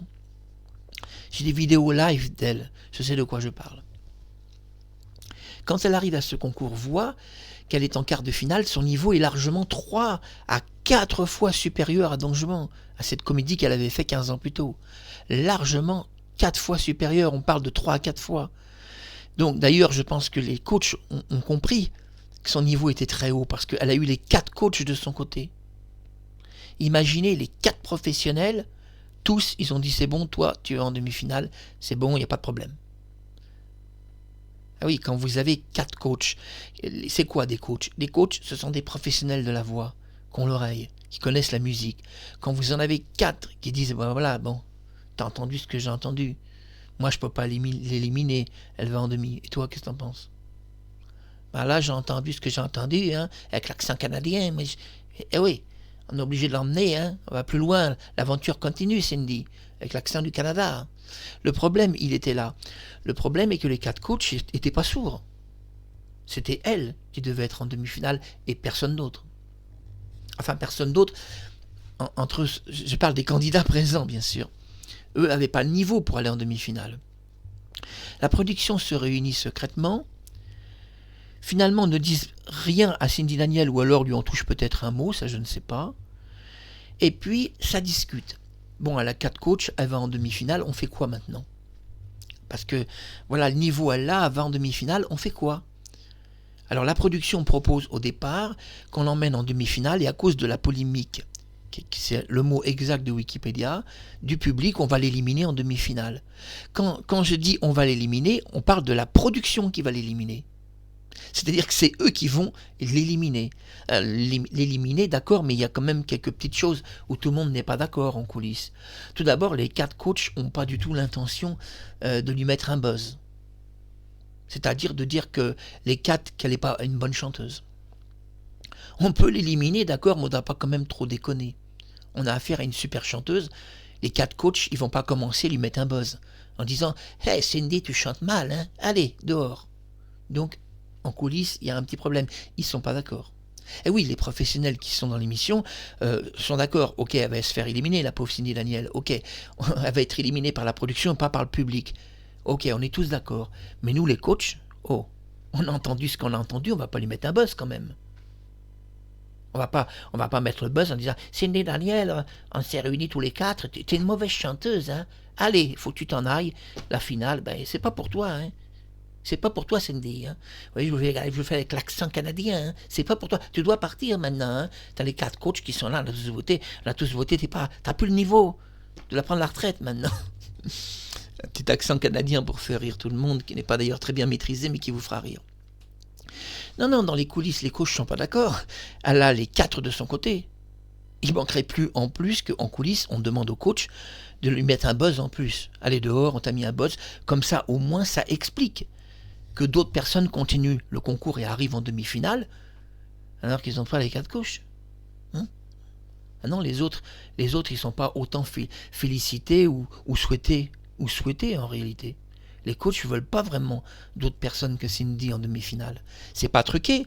Speaker 1: J'ai des vidéos live d'elle. Je sais de quoi je parle. Quand elle arrive à ce concours voix, qu'elle est en quart de finale, son niveau est largement 3 à 4 fois supérieur à Don Juan, à cette comédie qu'elle avait fait 15 ans plus tôt. Largement 4 fois supérieur, on parle de 3 à 4 fois. Donc d'ailleurs, je pense que les coachs ont compris que son niveau était très haut, parce qu'elle a eu les 4 coachs de son côté. Imaginez les 4 professionnels, tous, ils ont dit c'est bon, toi, tu es en demi-finale, c'est bon, il n'y a pas de problème. Ah oui, quand vous avez 4 coachs, c'est quoi des coachs? Des coachs, ce sont des professionnels de la voix, qui ont l'oreille, qui connaissent la musique. Quand vous en avez 4 qui disent, voilà, bon, t'as entendu ce que j'ai entendu. Moi, je peux pas l'éliminer, elle va en demi. Et toi, qu'est-ce que t'en penses? Là, j'ai entendu ce que j'ai entendu, avec l'accent canadien, mais oui, on est obligé de l'emmener, on va plus loin, l'aventure continue, Cindy, avec l'accent du Canada. Le problème, il était là. Le problème est que les 4 coachs n'étaient pas sourds. C'était elle qui devait être en demi-finale et personne d'autre. Enfin, personne d'autre. Entre eux, je parle des candidats présents, bien sûr. Eux n'avaient pas le niveau pour aller en demi-finale. La production se réunit secrètement. Finalement, ne disent rien à Cindy Daniel, ou alors lui en touche peut-être un mot, ça je ne sais pas. Et puis, ça discute. Bon, elle a 4 coachs, elle va en demi-finale, on fait quoi maintenant? Parce que, voilà, le niveau elle l'a, elle va en demi-finale, on fait quoi? Alors la production propose au départ qu'on l'emmène en demi-finale, et à cause de la polémique, c'est le mot exact de Wikipédia, du public, on va l'éliminer en demi-finale. Quand je dis on va l'éliminer, on parle de la production qui va l'éliminer. C'est-à-dire que c'est eux qui vont l'éliminer. L'éliminer, d'accord, mais il y a quand même quelques petites choses où tout le monde n'est pas d'accord en coulisses. Tout d'abord, les 4 coachs n'ont pas du tout l'intention de lui mettre un buzz. C'est-à-dire de dire que les 4, qu'elle n'est pas une bonne chanteuse. On peut l'éliminer, d'accord, mais on ne doit pas quand même trop déconner. On a affaire à une super chanteuse. Les 4 coachs, ils vont pas commencer à lui mettre un buzz en disant « Hey Cindy, tu chantes mal, hein? Allez, dehors !» Donc, en coulisses, il y a un petit problème. Ils ne sont pas d'accord. Et oui, les professionnels qui sont dans l'émission sont d'accord. Ok, elle va se faire éliminer, la pauvre Cindy Daniel. Ok, elle va être éliminée par la production, pas par le public. Ok, on est tous d'accord. Mais nous, les coachs, on a entendu ce qu'on a entendu, on va pas lui mettre un buzz quand même. On va pas mettre le buzz en disant Cindy Daniel, on s'est réunis tous les 4, t'es une mauvaise chanteuse, hein. Allez, faut que tu t'en ailles. La finale, c'est pas pour toi, hein. C'est pas pour toi, Cindy. Hein. Vous voyez, je le fais avec l'accent canadien. Hein. C'est pas pour toi. Tu dois partir maintenant. Hein. T'as les 4 coachs qui sont là, on a tous voté. On a tous voté, t'as plus le niveau. Tu dois prendre la retraite maintenant. Un petit accent canadien pour faire rire tout le monde, qui n'est pas d'ailleurs très bien maîtrisé, mais qui vous fera rire. Non, non, dans les coulisses, les coachs ne sont pas d'accord. Elle a les 4 de son côté. Il manquerait plus en plus qu'en coulisses, on demande au coach de lui mettre un buzz en plus. Allez dehors, on t'a mis un buzz. Comme ça, au moins, ça explique que d'autres personnes continuent le concours et arrivent en demi-finale, alors qu'ils n'ont pas les 4 coachs. Hein? Ah non, les autres, ils ne sont pas autant félicités ou souhaités en réalité. Les coachs ne veulent pas vraiment d'autres personnes que Cindy en demi-finale. C'est pas truqué.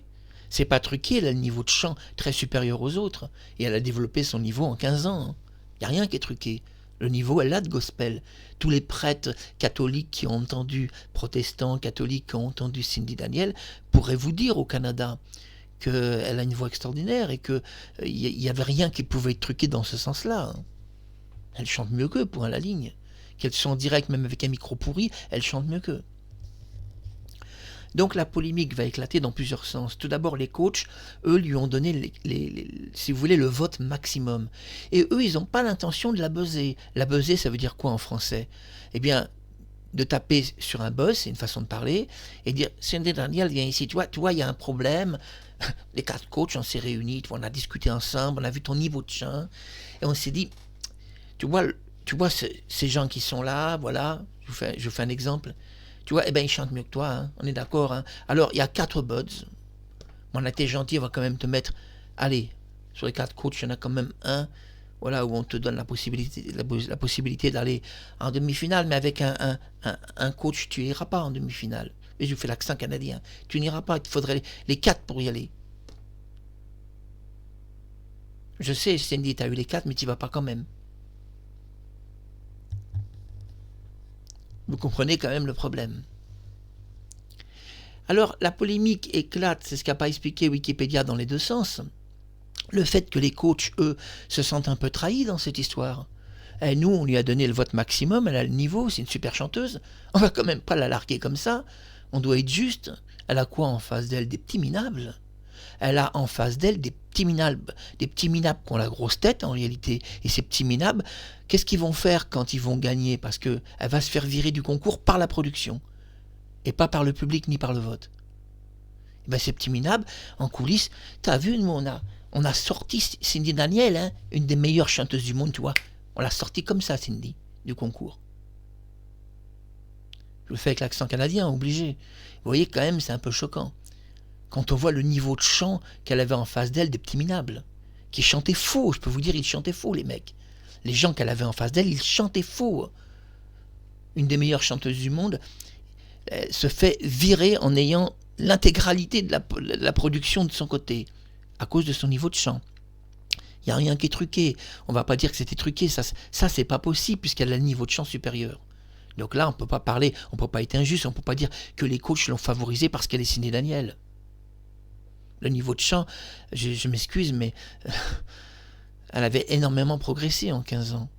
Speaker 1: C'est pas truqué, elle a le niveau de chant très supérieur aux autres. Et elle a développé son niveau en 15 ans. Il n'y a rien qui est truqué. Le niveau, elle a de gospel. Tous les prêtres catholiques qui ont entendu, protestants, catholiques qui ont entendu Cindy Daniel, pourraient vous dire au Canada qu'elle a une voix extraordinaire et qu'il n'y avait rien qui pouvait être truqué dans ce sens-là. Elle chante mieux qu'eux, point à la ligne. Qu'elle soit en direct, même avec un micro pourri, elle chante mieux qu'eux. Donc la polémique va éclater dans plusieurs sens. Tout d'abord, les coachs, eux, lui ont donné, si vous voulez, le vote maximum. Et eux, ils n'ont pas l'intention de la buzzer. La buzzer, ça veut dire quoi en français? Eh bien, de taper sur un buzz, c'est une façon de parler, et dire, Cindy Daniel, viens ici, tu vois, il y a un problème. Les 4 coachs, on s'est réunis, on a discuté ensemble, on a vu ton niveau de chant, et on s'est dit, tu vois ces gens qui sont là, voilà, je vous fais un exemple. Tu vois, eh ben ils chantent mieux que toi, hein, on est d'accord. Hein. Alors, il y a 4 buds. On a été gentil, on va quand même te mettre... Allez, sur les 4 coachs, il y en a quand même un, voilà, où on te donne la possibilité d'aller en demi-finale, mais avec un coach, tu n'iras pas en demi-finale. Et je fais l'accent canadien. Tu n'iras pas, il te faudrait les 4 pour y aller. Je sais, Cindy, tu as eu les 4, mais tu n'y vas pas quand même. Vous comprenez quand même le problème. Alors, la polémique éclate, c'est ce qu'a pas expliqué Wikipédia dans les deux sens. Le fait que les coachs, eux, se sentent un peu trahis dans cette histoire. Et nous, on lui a donné le vote maximum, elle a le niveau, c'est une super chanteuse. On va quand même pas la larguer comme ça. On doit être juste. Elle a quoi en face d'elle? Des petits minables. Elle a en face d'elle des petits minables qui ont la grosse tête en réalité. Et ces petits minables, qu'est-ce qu'ils vont faire quand ils vont gagner? Parce qu'elle va se faire virer du concours par la production. Et pas par le public ni par le vote. Et ben ces petits minables, en coulisses, t'as vu, nous on a sorti Cindy Daniel, hein, une des meilleures chanteuses du monde, tu vois. On l'a sortie comme ça, Cindy, du concours. Je le fais avec l'accent canadien, obligé. Vous voyez, quand même, c'est un peu choquant. Quand on voit le niveau de chant qu'elle avait en face d'elle, des petits minables, qui chantaient faux, je peux vous dire, ils chantaient faux, les mecs. Les gens qu'elle avait en face d'elle, ils chantaient faux. Une des meilleures chanteuses du monde se fait virer en ayant l'intégralité de la production de son côté, à cause de son niveau de chant. Il n'y a rien qui est truqué. On ne va pas dire que c'était truqué, ça c'est pas possible, puisqu'elle a le niveau de chant supérieur. Donc là, on ne peut pas parler, on ne peut pas être injuste, on ne peut pas dire que les coachs l'ont favorisée parce qu'elle est Cindy Daniel. Le niveau de chant, je m'excuse, mais elle avait énormément progressé en 15 ans.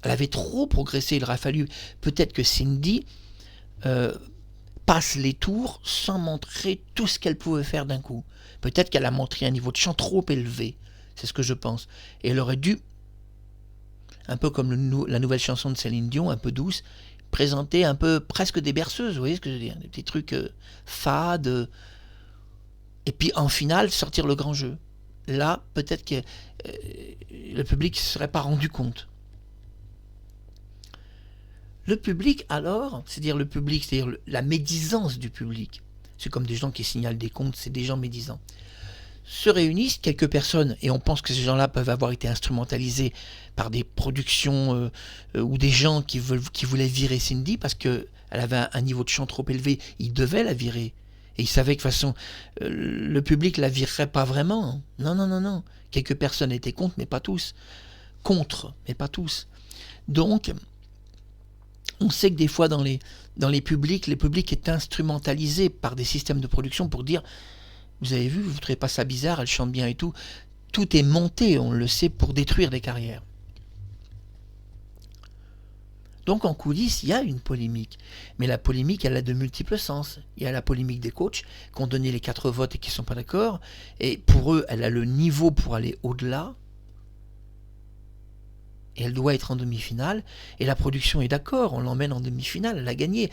Speaker 1: Elle avait trop progressé, il aurait fallu peut-être que Cindy passe les tours sans montrer tout ce qu'elle pouvait faire d'un coup. Peut-être qu'elle a montré un niveau de chant trop élevé, c'est ce que je pense. Et elle aurait dû, un peu comme la nouvelle chanson de Céline Dion, un peu douce, présenter un peu presque des berceuses, vous voyez ce que je veux dire, des petits trucs fades, et puis en finale sortir le grand jeu. Là, peut-être que le public ne se serait pas rendu compte. Le public alors, c'est-à-dire le public, c'est-à-dire la médisance du public, c'est comme des gens qui signalent des comptes, c'est des gens médisants, se réunissent, quelques personnes, et on pense que ces gens-là peuvent avoir été instrumentalisés par des productions ou des gens qui voulaient virer Cindy parce qu'elle avait un niveau de chant trop élevé, ils devaient la virer. Et ils savaient que de toute façon, le public la virerait pas vraiment. Non. Quelques personnes étaient contre, mais pas tous. Contre, mais pas tous. Donc, on sait que des fois dans les publics, les publics est instrumentalisé par des systèmes de production pour dire, vous avez vu, vous ne trouvez pas ça bizarre, elle chante bien et tout. Tout est monté, on le sait, pour détruire des carrières. Donc en coulisses, il y a une polémique. Mais la polémique, elle a de multiples sens. Il y a la polémique des coachs qui ont donné les 4 votes et qui ne sont pas d'accord. Et pour eux, elle a le niveau pour aller au-delà. Et elle doit être en demi-finale. Et la production est d'accord, on l'emmène en demi-finale, elle a gagné.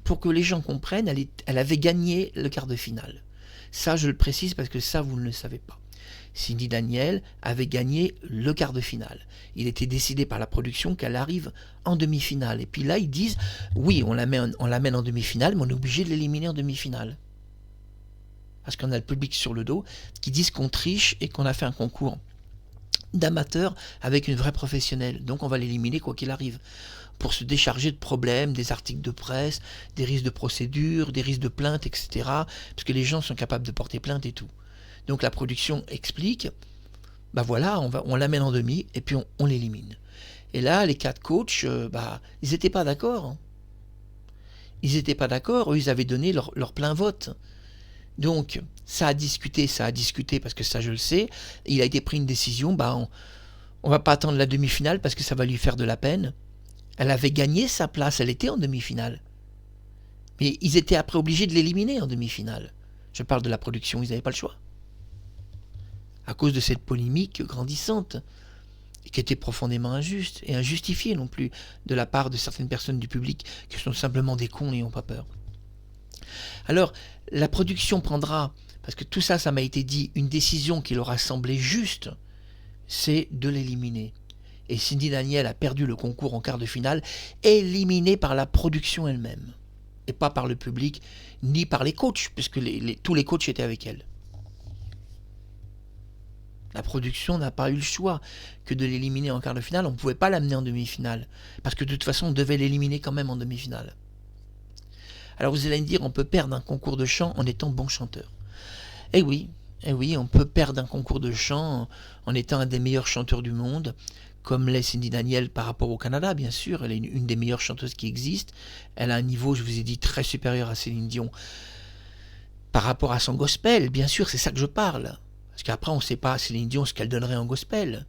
Speaker 1: Pour que les gens comprennent, elle avait gagné le quart de finale. Ça, je le précise parce que ça, vous ne le savez pas. Cindy Daniel avait gagné le quart de finale. Il était décidé par la production qu'elle arrive en demi-finale. Et puis là, ils disent, oui, on l'amène en demi-finale, mais on est obligé de l'éliminer en demi-finale. Parce qu'on a le public sur le dos qui disent qu'on triche et qu'on a fait un concours d'amateurs avec une vraie professionnelle. Donc on va l'éliminer quoi qu'il arrive. Pour se décharger de problèmes, des articles de presse, des risques de procédure, des risques de plainte, etc. Parce que les gens sont capables de porter plainte et tout. Donc la production explique, bah voilà, on l'amène en demi et puis on l'élimine. Et là, les 4 coachs, ils n'étaient pas d'accord. Hein. Ils n'étaient pas d'accord, eux, ils avaient donné leur plein vote. Donc, ça a discuté, parce que ça, je le sais. Il a été pris une décision, on va pas attendre la demi-finale parce que ça va lui faire de la peine. Elle avait gagné sa place, elle était en demi-finale. Mais ils étaient après obligés de l'éliminer en demi-finale. Je parle de la production, ils n'avaient pas le choix. À cause de cette polémique grandissante, qui était profondément injuste, et injustifiée non plus, de la part de certaines personnes du public qui sont simplement des cons et n'ont pas peur. Alors, la production prendra, parce que tout ça, ça m'a été dit, une décision qui leur a semblé juste, c'est de l'éliminer. Et Cindy Daniel a perdu le concours en quart de finale, éliminée par la production elle-même. Et pas par le public, ni par les coachs, puisque tous les coachs étaient avec elle. La production n'a pas eu le choix que de l'éliminer en quart de finale. On ne pouvait pas l'amener en demi-finale. Parce que de toute façon, on devait l'éliminer quand même en demi-finale. Alors vous allez me dire, on peut perdre un concours de chant en étant bon chanteur. Eh oui, on peut perdre un concours de chant en étant un des meilleurs chanteurs du monde, comme l'est Cindy Daniel par rapport au Canada, bien sûr. Elle est une des meilleures chanteuses qui existent. Elle a un niveau, je vous ai dit, très supérieur à Céline Dion par rapport à son gospel. Bien sûr, c'est ça que je parle. Parce qu'après, on ne sait pas à Céline Dion ce qu'elle donnerait en gospel.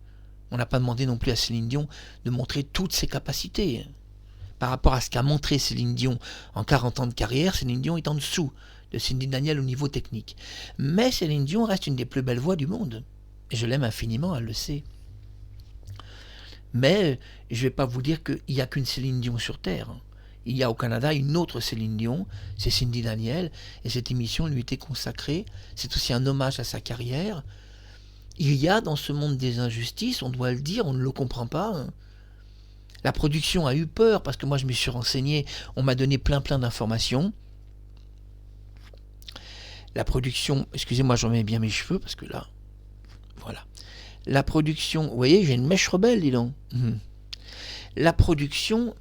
Speaker 1: On n'a pas demandé non plus à Céline Dion de montrer toutes ses capacités. Par rapport à ce qu'a montré Céline Dion en 40 ans de carrière, Céline Dion est en dessous de Cindy Daniel au niveau technique. Mais Céline Dion reste une des plus belles voix du monde. Et je l'aime infiniment, elle le sait. Mais je ne vais pas vous dire qu'il n'y a qu'une Céline Dion sur Terre. Il y a au Canada une autre Céline Dion, c'est Cindy Daniel, et cette émission lui était consacrée. C'est aussi un hommage à sa carrière. Il y a dans ce monde des injustices, on doit le dire, on ne le comprend pas. La production a eu peur, parce que moi je me suis renseigné, on m'a donné plein d'informations. La production, excusez-moi, j'en mets bien mes cheveux, parce que là, voilà. La production, vous voyez, j'ai une mèche rebelle, dis donc. La production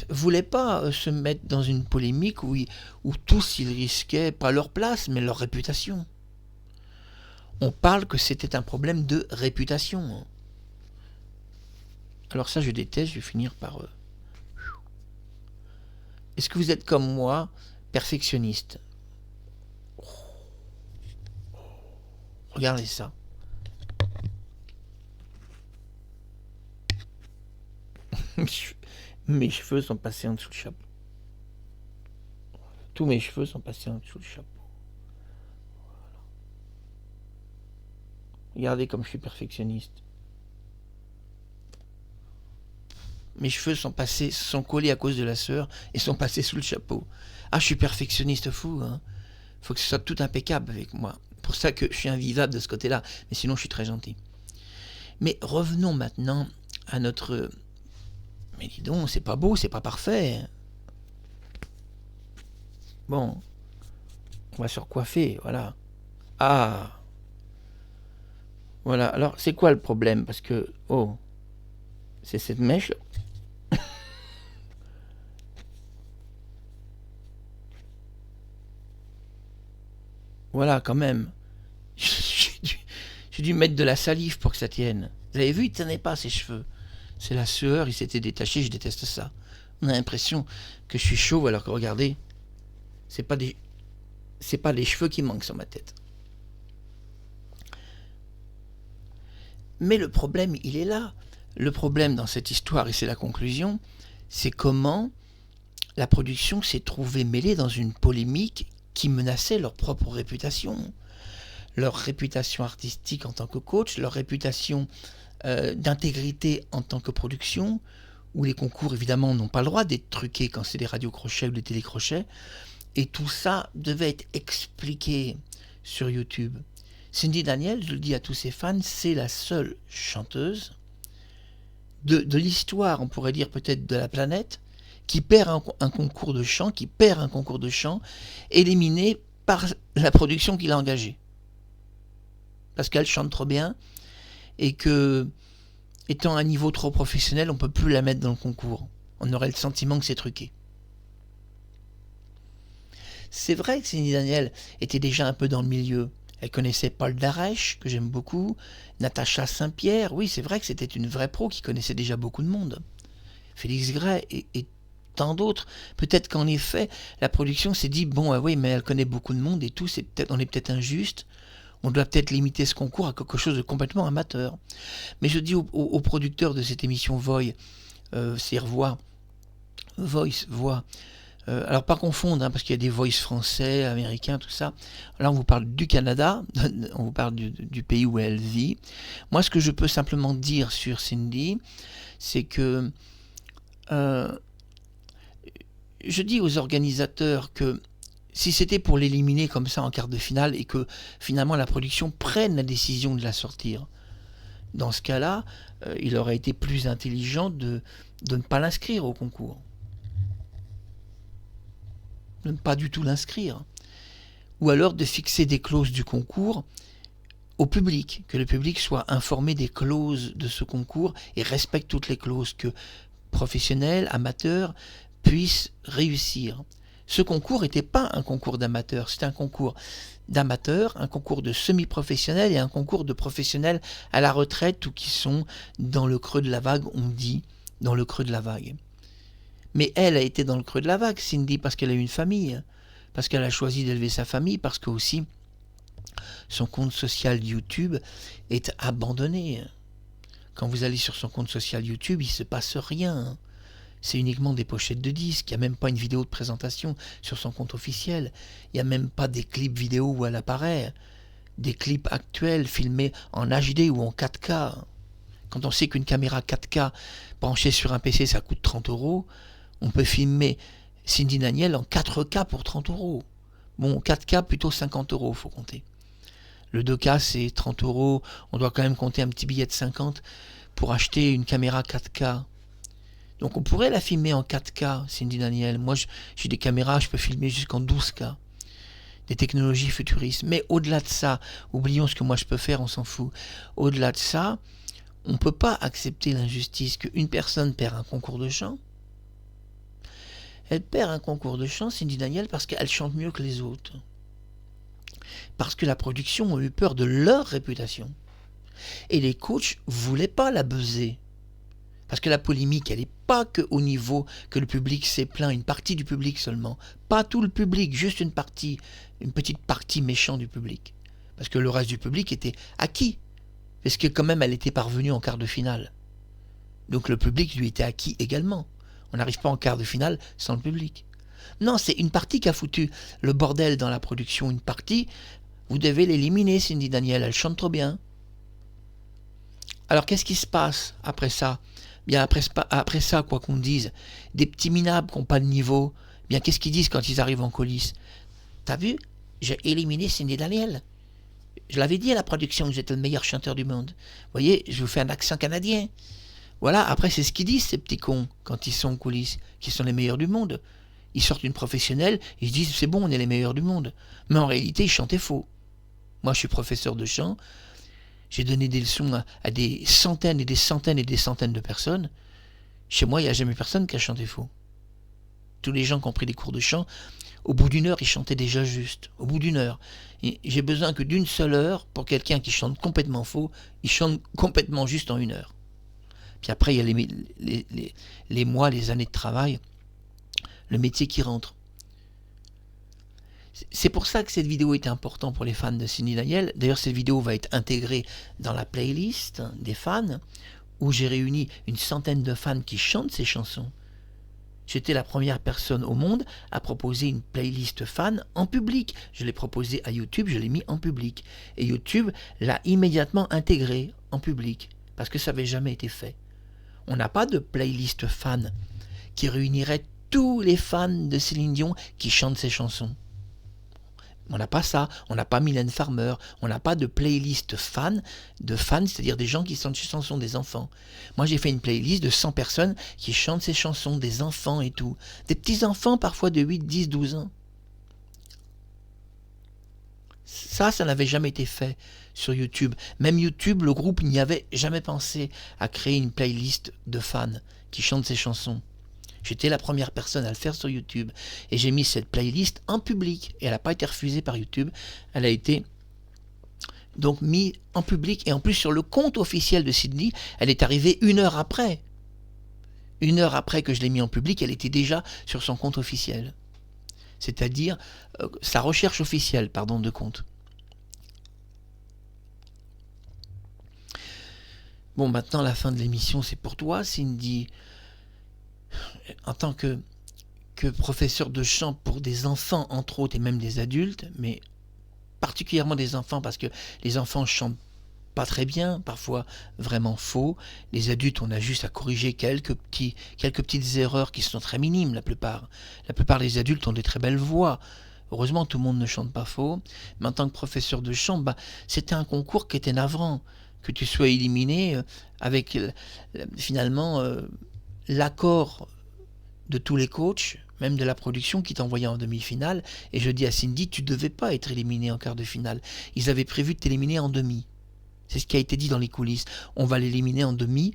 Speaker 1: voulait pas se mettre dans une polémique où tous ils risquaient pas leur place mais leur réputation. On parle que c'était un problème de réputation. Alors ça je déteste, je vais finir par... Est-ce que vous êtes comme moi, perfectionniste? Regardez ça. Mes cheveux sont passés en dessous du chapeau. Tous mes cheveux sont passés en dessous du chapeau. Voilà. Regardez comme je suis perfectionniste. Mes cheveux sont collés à cause de la sueur et sont passés sous le chapeau. Ah, je suis perfectionniste fou, hein. Faut que ce soit tout impeccable avec moi. C'est pour ça que je suis invivable de ce côté-là. Mais sinon, je suis très gentil. Mais revenons maintenant à notre... Mais dis donc, c'est pas beau, c'est pas parfait. Bon, on va se recoiffer, voilà. Ah, voilà. Alors, c'est quoi le problème? Parce que, oh, c'est cette mèche. Voilà, quand même. J'ai dû mettre de la salive pour que ça tienne. Vous avez vu, il ne tenait pas ses cheveux. C'est la sueur, il s'était détaché, je déteste ça. On a l'impression que je suis chauve alors que regardez, c'est pas les cheveux qui manquent sur ma tête. Mais le problème, il est là. Le problème dans cette histoire, et c'est la conclusion, c'est comment la production s'est trouvée mêlée dans une polémique qui menaçait leur propre réputation. Leur réputation artistique en tant que coach, leur réputation d'intégrité en tant que production, où les concours évidemment n'ont pas le droit d'être truqués quand c'est des radiocrochets ou des télécrochets, et tout ça devait être expliqué sur YouTube. Cindy Daniel, je le dis à tous ses fans, c'est la seule chanteuse de l'histoire, on pourrait dire peut-être de la planète, qui perd un concours de chant, éliminé par la production qui l'a engagée. Parce qu'elle chante trop bien, et que, étant à un niveau trop professionnel, on ne peut plus la mettre dans le concours. On aurait le sentiment que c'est truqué. C'est vrai que Cindy Daniel était déjà un peu dans le milieu. Elle connaissait Paul Darèche, que j'aime beaucoup, Natacha Saint-Pierre. Oui, c'est vrai que c'était une vraie pro qui connaissait déjà beaucoup de monde. Félix Gray et tant d'autres. Peut-être qu'en effet, la production s'est dit, bon, oui, mais elle connaît beaucoup de monde et tout, on est peut-être injuste. On doit peut-être limiter ce concours à quelque chose de complètement amateur. Mais je dis aux producteurs de cette émission Voix, alors pas confondre, parce qu'il y a des voice français, américains, tout ça. Là, on vous parle du Canada, on vous parle du pays où elle vit. Moi, ce que je peux simplement dire sur Cindy, c'est que je dis aux organisateurs que si c'était pour l'éliminer comme ça en quart de finale et que finalement la production prenne la décision de la sortir, dans ce cas-là, il aurait été plus intelligent de ne pas l'inscrire au concours. De ne pas du tout l'inscrire. Ou alors de fixer des clauses du concours au public, que le public soit informé des clauses de ce concours et respecte toutes les clauses, que professionnels, amateurs puissent réussir. Ce concours n'était pas un concours d'amateurs, c'était un concours d'amateurs, un concours de semi-professionnels et un concours de professionnels à la retraite ou qui sont dans le creux de la vague, on dit, dans le creux de la vague. Mais elle a été dans le creux de la vague, Cindy, parce qu'elle a une famille, parce qu'elle a choisi d'élever sa famille, parce que aussi son compte social YouTube est abandonné. Quand vous allez sur son compte social YouTube, il ne se passe rien. C'est uniquement des pochettes de disques, il n'y a même pas une vidéo de présentation sur son compte officiel, il n'y a même pas des clips vidéo où elle apparaît, des clips actuels filmés en HD ou en 4K. Quand on sait qu'une caméra 4K branchée sur un PC ça coûte 30 €, on peut filmer Cindy Daniel en 4K pour 30 €. Bon, 4K plutôt 50 €, faut compter. Le 2K c'est 30 €, on doit quand même compter un petit billet de 50 pour acheter une caméra 4K. Donc on pourrait la filmer en 4K, Cindy Daniel. Moi j'ai des caméras, je peux filmer jusqu'en 12K. Des technologies futuristes. Mais au-delà de ça, oublions ce que moi je peux faire, on s'en fout. Au-delà de ça, on ne peut pas accepter l'injustice qu'une personne perd un concours de chant. Elle perd un concours de chant, Cindy Daniel, parce qu'elle chante mieux que les autres. Parce que la production a eu peur de leur réputation. Et les coachs ne voulaient pas la buzzer. Parce que la polémique, elle n'est pas qu'au niveau que le public s'est plaint, une partie du public seulement. Pas tout le public, juste une petite partie méchante du public. Parce que le reste du public était acquis. Parce que quand même, elle était parvenue en quart de finale. Donc le public lui était acquis également. On n'arrive pas en quart de finale sans le public. Non, c'est une partie qui a foutu le bordel dans la production. Une partie, vous devez l'éliminer, Cindy Daniel, elle chante trop bien. Alors qu'est-ce qui se passe après ça ? Bien après ça, quoi qu'on dise, des petits minables qui n'ont pas de niveau, bien qu'est-ce qu'ils disent quand ils arrivent en coulisses ? T'as vu ? J'ai éliminé Cindy Daniel. Je l'avais dit à la production que j'étais le meilleur chanteur du monde. Vous voyez, je vous fais un accent canadien. Voilà, après c'est ce qu'ils disent ces petits cons quand ils sont en coulisses, qu'ils sont les meilleurs du monde. Ils sortent une professionnelle, ils se disent c'est bon, on est les meilleurs du monde. Mais en réalité, ils chantaient faux. Moi, je suis professeur de chant. J'ai donné des leçons à des centaines et des centaines et des centaines de personnes. Chez moi, il n'y a jamais personne qui a chanté faux. Tous les gens qui ont pris des cours de chant, au bout d'1 heure, ils chantaient déjà juste. Au bout d'1 heure. Et j'ai besoin que d'une seule heure pour quelqu'un qui chante complètement faux, il chante complètement juste en 1 heure. Puis après, il y a les mois, les années de travail, le métier qui rentre. C'est pour ça que cette vidéo est importante pour les fans de Cindy Daniel. D'ailleurs, cette vidéo va être intégrée dans la playlist des fans, où j'ai réuni une centaine de fans qui chantent ces chansons. J'étais la première personne au monde à proposer une playlist fan en public. Je l'ai proposé à YouTube, je l'ai mis en public. Et YouTube l'a immédiatement intégré en public, parce que ça n'avait jamais été fait. On n'a pas de playlist fan qui réunirait tous les fans de Céline Dion qui chantent ses chansons. On n'a pas ça, on n'a pas Mylène Farmer, on n'a pas de playlist fan, c'est-à-dire des gens qui chantent ses chansons, des enfants. Moi j'ai fait une playlist de 100 personnes qui chantent ces chansons, des enfants et tout. Des petits-enfants parfois de 8, 10, 12 ans. Ça n'avait jamais été fait sur YouTube. Même YouTube, le groupe n'y avait jamais pensé à créer une playlist de fans qui chantent ces chansons. J'étais la première personne à le faire sur YouTube. Et j'ai mis cette playlist en public. Et elle n'a pas été refusée par YouTube. Elle a été donc mise en public. Et en plus, sur le compte officiel de Cindy, elle est arrivée 1 heure après. 1 heure après que je l'ai mis en public, elle était déjà sur son compte officiel. C'est-à-dire sa recherche officielle, de compte. Bon, maintenant, la fin de l'émission, c'est pour toi, Cindy. En tant que professeur de chant pour des enfants, entre autres, et même des adultes, mais particulièrement des enfants, parce que les enfants chantent pas très bien, parfois vraiment faux. Les adultes, on a juste à corriger quelques petites erreurs qui sont très minimes, la plupart. La plupart des adultes ont des très belles voix. Heureusement, tout le monde ne chante pas faux. Mais en tant que professeur de chant, c'était un concours qui était navrant. Que tu sois éliminé avec finalement l'accord de tous les coachs, même de la production, qui t'envoyaient en demi-finale. Et je dis à Cindy, tu ne devais pas être éliminé en quart de finale. Ils avaient prévu de t'éliminer en demi. C'est ce qui a été dit dans les coulisses. On va l'éliminer en demi.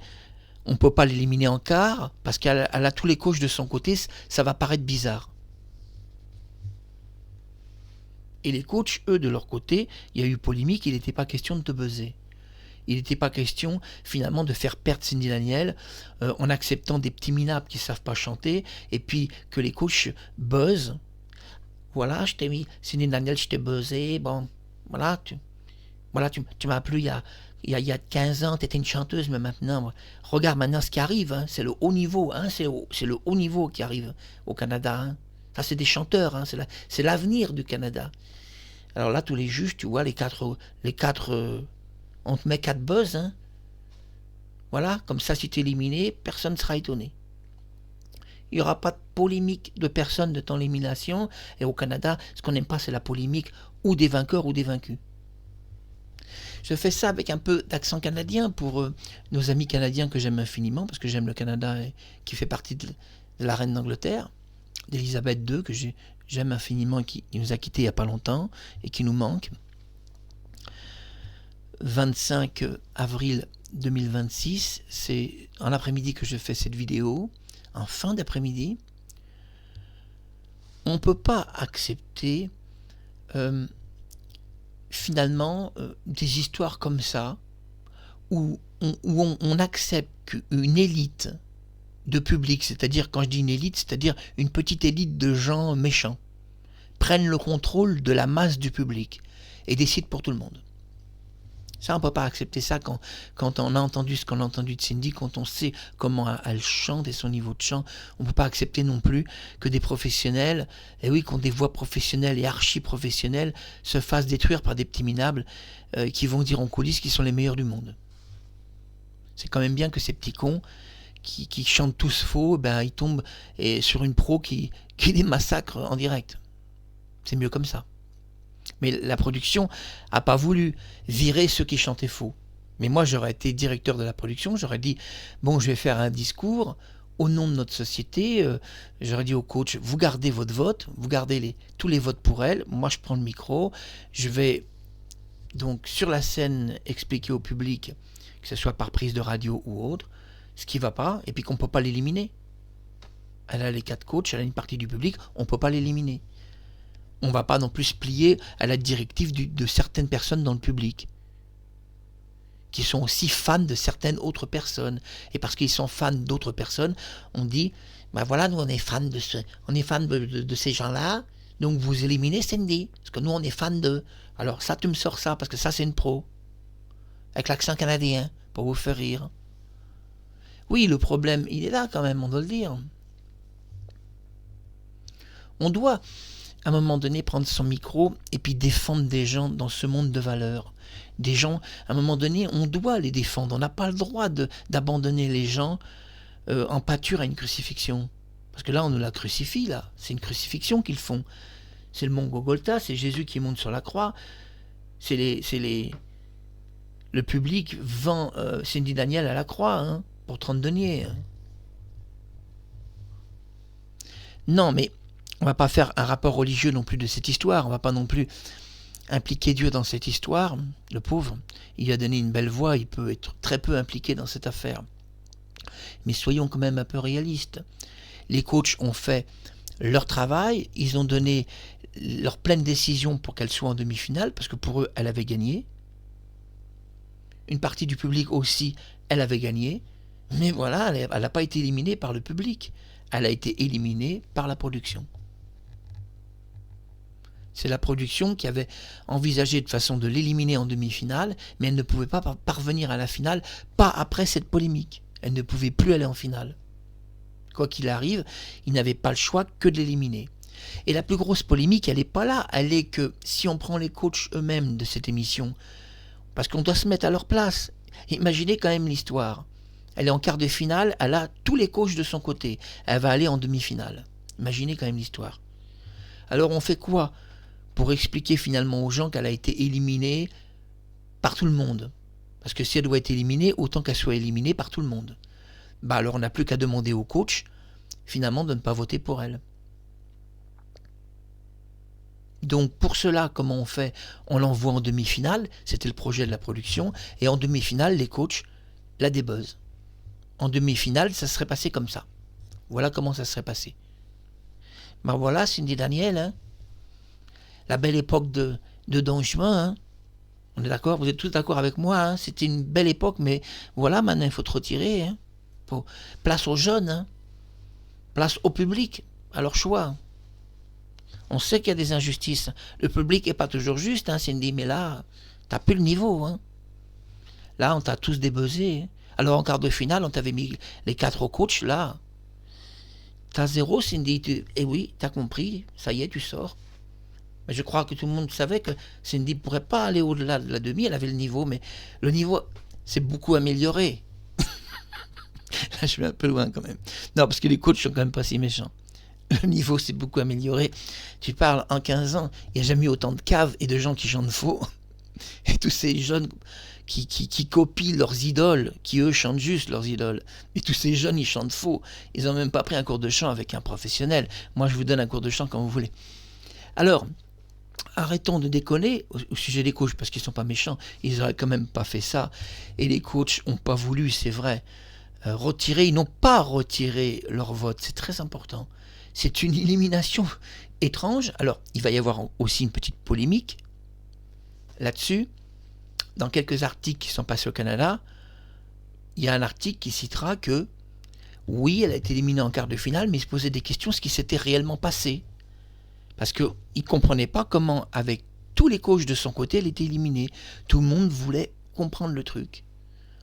Speaker 1: On ne peut pas l'éliminer en quart, parce qu'elle a tous les coachs de son côté, ça va paraître bizarre. Et les coachs, eux, de leur côté, il y a eu polémique, il n'était pas question de te buzzer. Il n'était pas question, finalement, de faire perdre Cindy Daniel en acceptant des petits minables qui ne savent pas chanter, et puis que les coachs buzzent. Voilà, je t'ai mis Cindy Daniel, je t'ai buzzé, bon, voilà, tu m'as appelé il y a 15 ans, tu étais une chanteuse, mais maintenant, regarde maintenant ce qui arrive, hein, c'est le haut niveau, hein, c'est le haut niveau qui arrive au Canada. Hein. Ça, c'est des chanteurs, hein, c'est l'avenir du Canada. Alors là, tous les juges, tu vois, les quatre on te met 4 buzz, hein. Voilà, comme ça, si tu es éliminé, personne ne sera étonné. Il n'y aura pas de polémique de personne de ton élimination. Et au Canada, ce qu'on n'aime pas, c'est la polémique ou des vainqueurs ou des vaincus. Je fais ça avec un peu d'accent canadien pour nos amis canadiens que j'aime infiniment, parce que j'aime le Canada qui fait partie de la reine d'Angleterre, d'Élisabeth II, que j'aime infiniment et qui nous a quittés il n'y a pas longtemps et qui nous manque. 25 avril 2026, c'est en après-midi que je fais cette vidéo, en fin d'après-midi. On ne peut pas accepter finalement des histoires comme ça, où on accepte qu'une élite de public, c'est-à-dire, quand je dis une élite, c'est-à-dire une petite élite de gens méchants, prennent le contrôle de la masse du public et décident pour tout le monde. Ça, on ne peut pas accepter ça quand on a entendu ce qu'on a entendu de Cindy, quand on sait comment elle chante et son niveau de chant. On ne peut pas accepter non plus que des professionnels, et oui, qui ont des voix professionnelles et archi-professionnelles, se fassent détruire par des petits minables qui vont dire en coulisses qu'ils sont les meilleurs du monde. C'est quand même bien que ces petits cons qui chantent tous faux, ils tombent sur une pro qui les massacre en direct. C'est mieux comme ça. Mais la production n'a pas voulu virer ceux qui chantaient faux. Mais moi, j'aurais été directeur de la production, j'aurais dit, bon, je vais faire un discours au nom de notre société. J'aurais dit au coach, vous gardez votre vote, vous gardez tous les votes pour elle. Moi, je prends le micro, je vais donc sur la scène expliquer au public, que ce soit par prise de radio ou autre, ce qui ne va pas, et puis qu'on ne peut pas l'éliminer. Elle a les 4 coachs, elle a une partie du public, on ne peut pas l'éliminer. On ne va pas non plus se plier à la directive de certaines personnes dans le public, qui sont aussi fans de certaines autres personnes. Et parce qu'ils sont fans d'autres personnes, on dit, voilà, nous on est fans de ces gens-là, donc vous éliminez Cindy, parce que nous on est fans d'eux. Alors ça, tu me sors ça, parce que ça c'est une pro, avec l'accent canadien, pour vous faire rire. Oui, le problème, il est là quand même, on doit le dire. On doit, à un moment donné, prendre son micro et puis défendre des gens dans ce monde de valeurs. Des gens, à un moment donné, on doit les défendre. On n'a pas le droit d'abandonner les gens en pâture à une crucifixion. Parce que là, on nous la crucifie, là. C'est une crucifixion qu'ils font. C'est le mont Golgotha, c'est Jésus qui monte sur la croix. Le public vend Cindy Daniel à la croix, hein, pour 30 deniers. Non, mais on va pas faire un rapport religieux non plus de cette histoire. On va pas non plus impliquer Dieu dans cette histoire. Le pauvre, il a donné une belle voix, il peut être très peu impliqué dans cette affaire. Mais soyons quand même un peu réalistes. Les coachs ont fait leur travail, ils ont donné leur pleine décision pour qu'elle soit en demi-finale, parce que pour eux, elle avait gagné. Une partie du public aussi, elle avait gagné. Mais voilà, elle n'a pas été éliminée par le public. Elle a été éliminée par la production. C'est la production qui avait envisagé de façon de l'éliminer en demi-finale, mais elle ne pouvait pas parvenir à la finale, pas après cette polémique. Elle ne pouvait plus aller en finale. Quoi qu'il arrive, il n'avait pas le choix que de l'éliminer. Et la plus grosse polémique, elle n'est pas là. Elle est que si on prend les coachs eux-mêmes de cette émission, parce qu'on doit se mettre à leur place. Imaginez quand même l'histoire. Elle est en quart de finale, elle a tous les coachs de son côté. Elle va aller en demi-finale. Imaginez quand même l'histoire. Alors on fait quoi pour expliquer finalement aux gens qu'elle a été éliminée par tout le monde? Parce que si elle doit être éliminée, autant qu'elle soit éliminée par tout le monde. Bah alors on n'a plus qu'à demander au coach, finalement, de ne pas voter pour elle. Donc pour cela, comment on fait? On l'envoie en demi-finale, c'était le projet de la production, et en demi-finale, les coachs la débuzzent. En demi-finale, ça serait passé comme ça. Voilà comment ça serait passé. Ben voilà, Cindy Daniel, hein, la belle époque de Don Juan, hein. On est d'accord? Vous êtes tous d'accord avec moi, hein? C'était une belle époque, mais voilà, maintenant il faut te retirer. Hein. Place aux jeunes, hein. Place au public, à leur choix. On sait qu'il y a des injustices. Le public n'est pas toujours juste, hein, Cindy, mais là, t'as plus le niveau. Hein. Là, on t'a tous débuzzé. Hein. Alors en quart de finale, on t'avait mis les 4 au coach, là. T'as 0, Cindy. Eh oui, t'as compris, ça y est, tu sors. Mais je crois que tout le monde savait que Cindy ne pourrait pas aller au-delà de la demi, elle avait le niveau, mais le niveau s'est beaucoup amélioré. Là, je vais un peu loin quand même. Non, parce que les coachs sont quand même pas si méchants. Le niveau s'est beaucoup amélioré. Tu parles, en 15 ans, il n'y a jamais eu autant de caves et de gens qui chantent faux. Et tous ces jeunes qui copient leurs idoles, qui eux chantent juste leurs idoles. Et tous ces jeunes, ils chantent faux. Ils n'ont même pas pris un cours de chant avec un professionnel. Moi, je vous donne un cours de chant quand vous voulez. Alors, arrêtons de déconner au sujet des coachs, parce qu'ils ne sont pas méchants. Ils n'auraient quand même pas fait ça. Et les coachs n'ont pas voulu, c'est vrai, retirer. Ils n'ont pas retiré leur vote. C'est très important. C'est une élimination étrange. Alors, il va y avoir aussi une petite polémique là-dessus. Dans quelques articles qui sont passés au Canada, il y a un article qui citera que, oui, elle a été éliminée en quart de finale, mais il se posait des questions ce qui s'était réellement passé. Parce qu'il ne comprenait pas comment, avec tous les coachs de son côté, elle était éliminée. Tout le monde voulait comprendre le truc.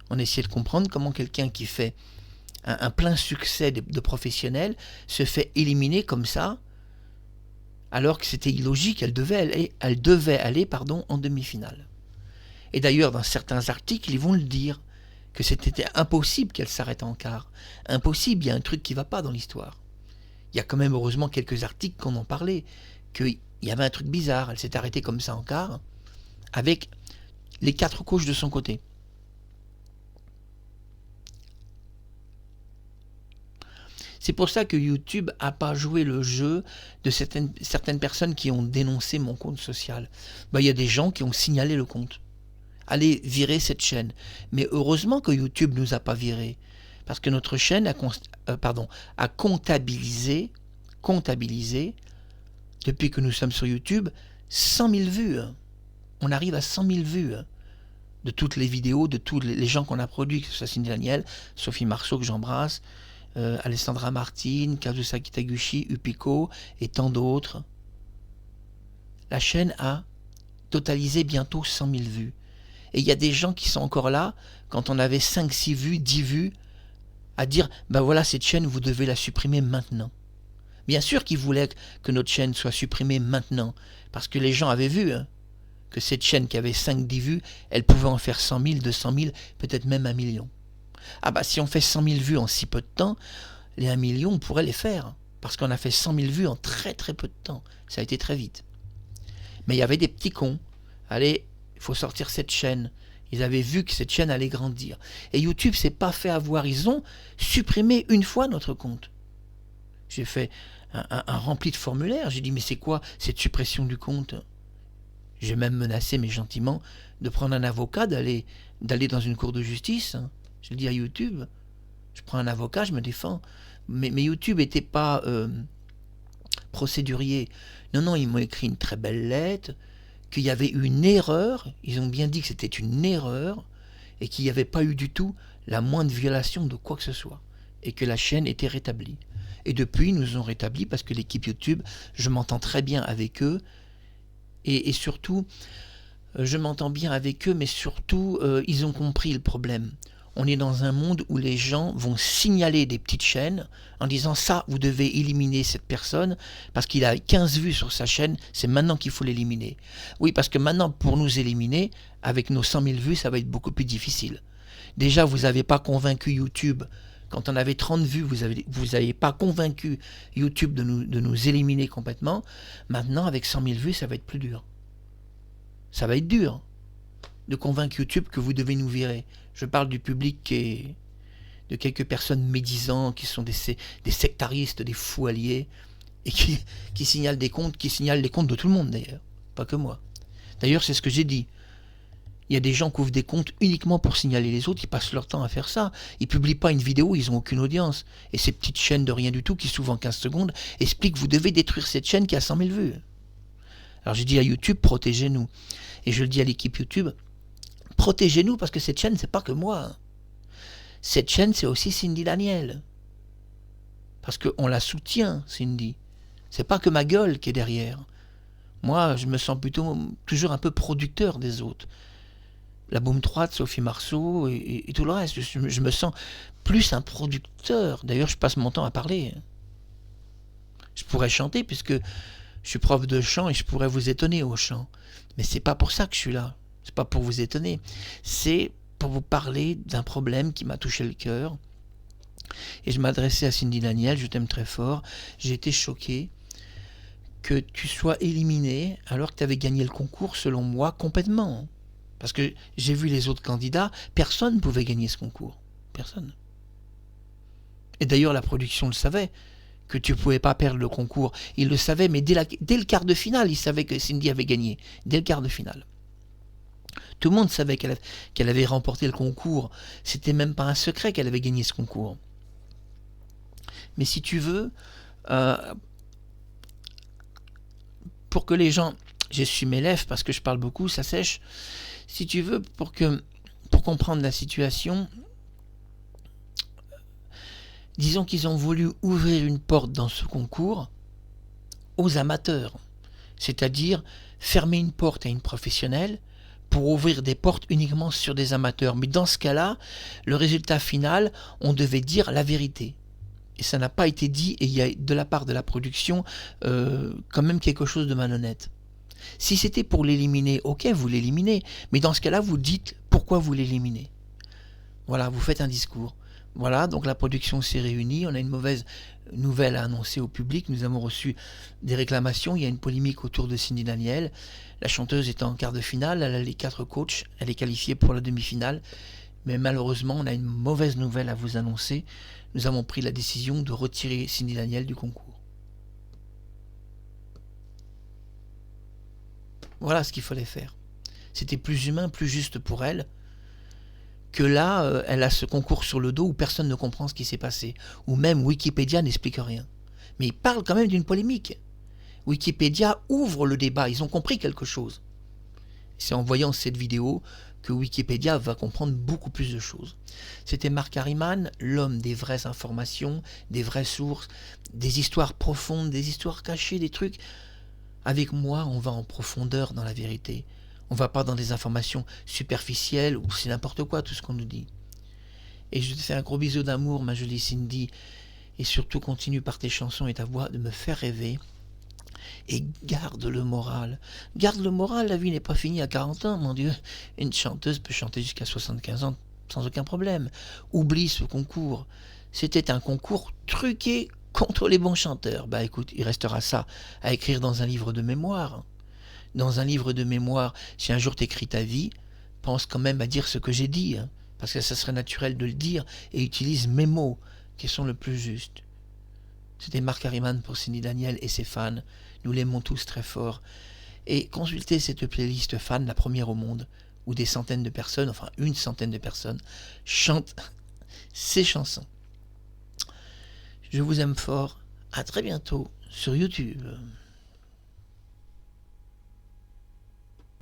Speaker 1: On essayait de comprendre comment quelqu'un qui fait un plein succès de professionnel se fait éliminer comme ça, alors que c'était illogique, elle devait aller en demi-finale. Et d'ailleurs, dans certains articles, ils vont le dire, que c'était impossible qu'elle s'arrête en quart. Impossible, il y a un truc qui ne va pas dans l'histoire. Il y a quand même heureusement quelques articles qu'on en parlait, qu'il y avait un truc bizarre, elle s'est arrêtée comme ça en quart, avec les 4 coachs de son côté. C'est pour ça que YouTube n'a pas joué le jeu de certaines personnes qui ont dénoncé mon compte social. Il y a des gens qui ont signalé le compte. Allez virer cette chaîne. Mais heureusement que YouTube ne nous a pas viré. Parce que notre chaîne a comptabilisé, depuis que nous sommes sur YouTube, 100 000 vues. On arrive à 100 000 vues de toutes les vidéos, de tous les gens qu'on a produits, que ce soit Cindy Daniel, Sophie Marceau que j'embrasse, Alessandra Martin, Kazusaki Taguchi, Upiko et tant d'autres. La chaîne a totalisé bientôt 100 000 vues. Et il y a des gens qui sont encore là quand on avait 5-6 vues, 10 vues à dire ben voilà, cette chaîne, vous devez la supprimer maintenant. Bien sûr qu'ils voulaient que notre chaîne soit supprimée maintenant, parce que les gens avaient vu que cette chaîne qui avait 5-10 vues, elle pouvait en faire 100 000, 200 000, peut-être même 1 million. Ah bah si on fait 100 000 vues en si peu de temps, les 1 million, on pourrait les faire, parce qu'on a fait 100 000 vues en très très peu de temps. Ça a été très vite. Mais il y avait des petits cons. Allez, il faut sortir cette chaîne. Ils avaient vu que cette chaîne allait grandir. Et YouTube s'est pas fait avoir. Ils ont supprimé une fois notre compte. J'ai fait un rempli de formulaire. J'ai dit, mais c'est quoi cette suppression du compte? J'ai même menacé, mais gentiment, de prendre un avocat, d'aller dans une cour de justice. J'ai dit à YouTube, je prends un avocat, je me défends. Mais YouTube n'était pas procédurier. Non, non, ils m'ont écrit une très belle lettre, qu'il y avait une erreur, ils ont bien dit que c'était une erreur, et qu'il n'y avait pas eu du tout la moindre violation de quoi que ce soit, et que la chaîne était rétablie. Et depuis, ils nous ont rétabli parce que l'équipe YouTube, je m'entends très bien avec eux, et surtout, je m'entends bien avec eux, mais surtout, ils ont compris le problème. On est dans un monde où les gens vont signaler des petites chaînes en disant ça, vous devez éliminer cette personne parce qu'il a 15 vues sur sa chaîne, c'est maintenant qu'il faut l'éliminer. Oui, parce que maintenant, pour nous éliminer, avec nos 100 000 vues, ça va être beaucoup plus difficile. Déjà, vous n'avez pas convaincu YouTube. Quand on avait 30 vues, vous n'avez pas convaincu YouTube de nous éliminer complètement. Maintenant, avec 100 000 vues, ça va être plus dur. Ça va être dur de convaincre YouTube que vous devez nous virer. Je parle du public de quelques personnes médisants qui sont des sectaristes, des fous alliés, et qui signalent des comptes, qui signalent les comptes de tout le monde d'ailleurs, pas que moi. D'ailleurs, c'est ce que j'ai dit. Il y a des gens qui ouvrent des comptes uniquement pour signaler les autres, ils passent leur temps à faire ça. Ils publient pas une vidéo, ils n'ont aucune audience. Et ces petites chaînes de rien du tout, qui s'ouvrent en 15 secondes, expliquent que vous devez détruire cette chaîne qui a 100 000 vues. Alors j'ai dit à YouTube, protégez-nous. Et je le dis à l'équipe YouTube, protégez-nous parce que cette chaîne, c'est pas que moi. Cette chaîne, c'est aussi Cindy Daniel. Parce qu'on la soutient, Cindy. C'est pas que ma gueule qui est derrière. Moi, je me sens plutôt toujours un peu producteur des autres. La Boom 3 de Sophie Marceau et tout le reste. Je me sens plus un producteur. D'ailleurs, je passe mon temps à parler. Je pourrais chanter puisque je suis prof de chant et je pourrais vous étonner au chant. Mais c'est pas pour ça que je suis là. C'est pas pour vous étonner. C'est pour vous parler d'un problème qui m'a touché le cœur. Et je m'adressais à Cindy Daniel, je t'aime très fort. J'ai été choqué que tu sois éliminé alors que tu avais gagné le concours, selon moi, complètement. Parce que j'ai vu les autres candidats, personne ne pouvait gagner ce concours. Personne. Et d'ailleurs, la production le savait, que tu ne pouvais pas perdre le concours. Ils le savaient, mais dès le quart de finale, ils savaient que Cindy avait gagné. Dès le quart de finale. Tout le monde savait qu'elle avait remporté le concours. C'était même pas un secret qu'elle avait gagné ce concours. Mais si tu veux, pour que les gens... J'essuie mes lèvres parce que je parle beaucoup, ça sèche. Si tu veux, pour comprendre la situation, disons qu'ils ont voulu ouvrir une porte dans ce concours aux amateurs. C'est-à-dire fermer une porte à une professionnelle pour ouvrir des portes uniquement sur des amateurs. Mais dans ce cas-là, le résultat final, on devait dire la vérité. Et ça n'a pas été dit, et il y a de la part de la production quand même quelque chose de malhonnête. Si c'était pour l'éliminer, ok, vous l'éliminez, mais dans ce cas-là, vous dites pourquoi vous l'éliminez. Voilà, vous faites un discours. Voilà, donc la production s'est réunie, on a une mauvaise nouvelle à annoncer au public, nous avons reçu des réclamations, il y a une polémique autour de Cindy Daniel, la chanteuse est en quart de finale, elle a les 4 coachs, elle est qualifiée pour la demi-finale, mais malheureusement, on a une mauvaise nouvelle à vous annoncer, nous avons pris la décision de retirer Cindy Daniel du concours. Voilà ce qu'il fallait faire. C'était plus humain, plus juste pour elle, que là, elle a ce concours sur le dos où personne ne comprend ce qui s'est passé, où même Wikipédia n'explique rien. Mais il parle quand même d'une polémique. Wikipédia ouvre le débat, ils ont compris quelque chose. C'est en voyant cette vidéo que Wikipédia va comprendre beaucoup plus de choses. C'était Mark Harriman, l'homme des vraies informations, des vraies sources, des histoires profondes, des histoires cachées, des trucs... Avec moi, on va en profondeur dans la vérité. On ne va pas dans des informations superficielles où c'est n'importe quoi tout ce qu'on nous dit. Et je te fais un gros bisou d'amour, ma jolie Cindy. Et surtout, continue par tes chansons et ta voix de me faire rêver. Et garde le moral. Garde le moral, la vie n'est pas finie à 40 ans, mon Dieu. Une chanteuse peut chanter jusqu'à 75 ans sans aucun problème. Oublie ce concours. C'était un concours truqué contre les bons chanteurs. Bah écoute, il restera ça à écrire dans un livre de mémoire. Dans un livre de mémoire, si un jour t'écris ta vie, pense quand même à dire ce que j'ai dit, hein, parce que ça serait naturel de le dire, et utilise mes mots, qui sont le plus justes. C'était Marc Harriman pour Cindy Daniel et ses fans. Nous l'aimons tous très fort. Et consultez cette playlist fan, la première au monde, où des centaines de personnes, enfin une centaine de personnes, chantent ces chansons. Je vous aime fort. À très bientôt sur YouTube.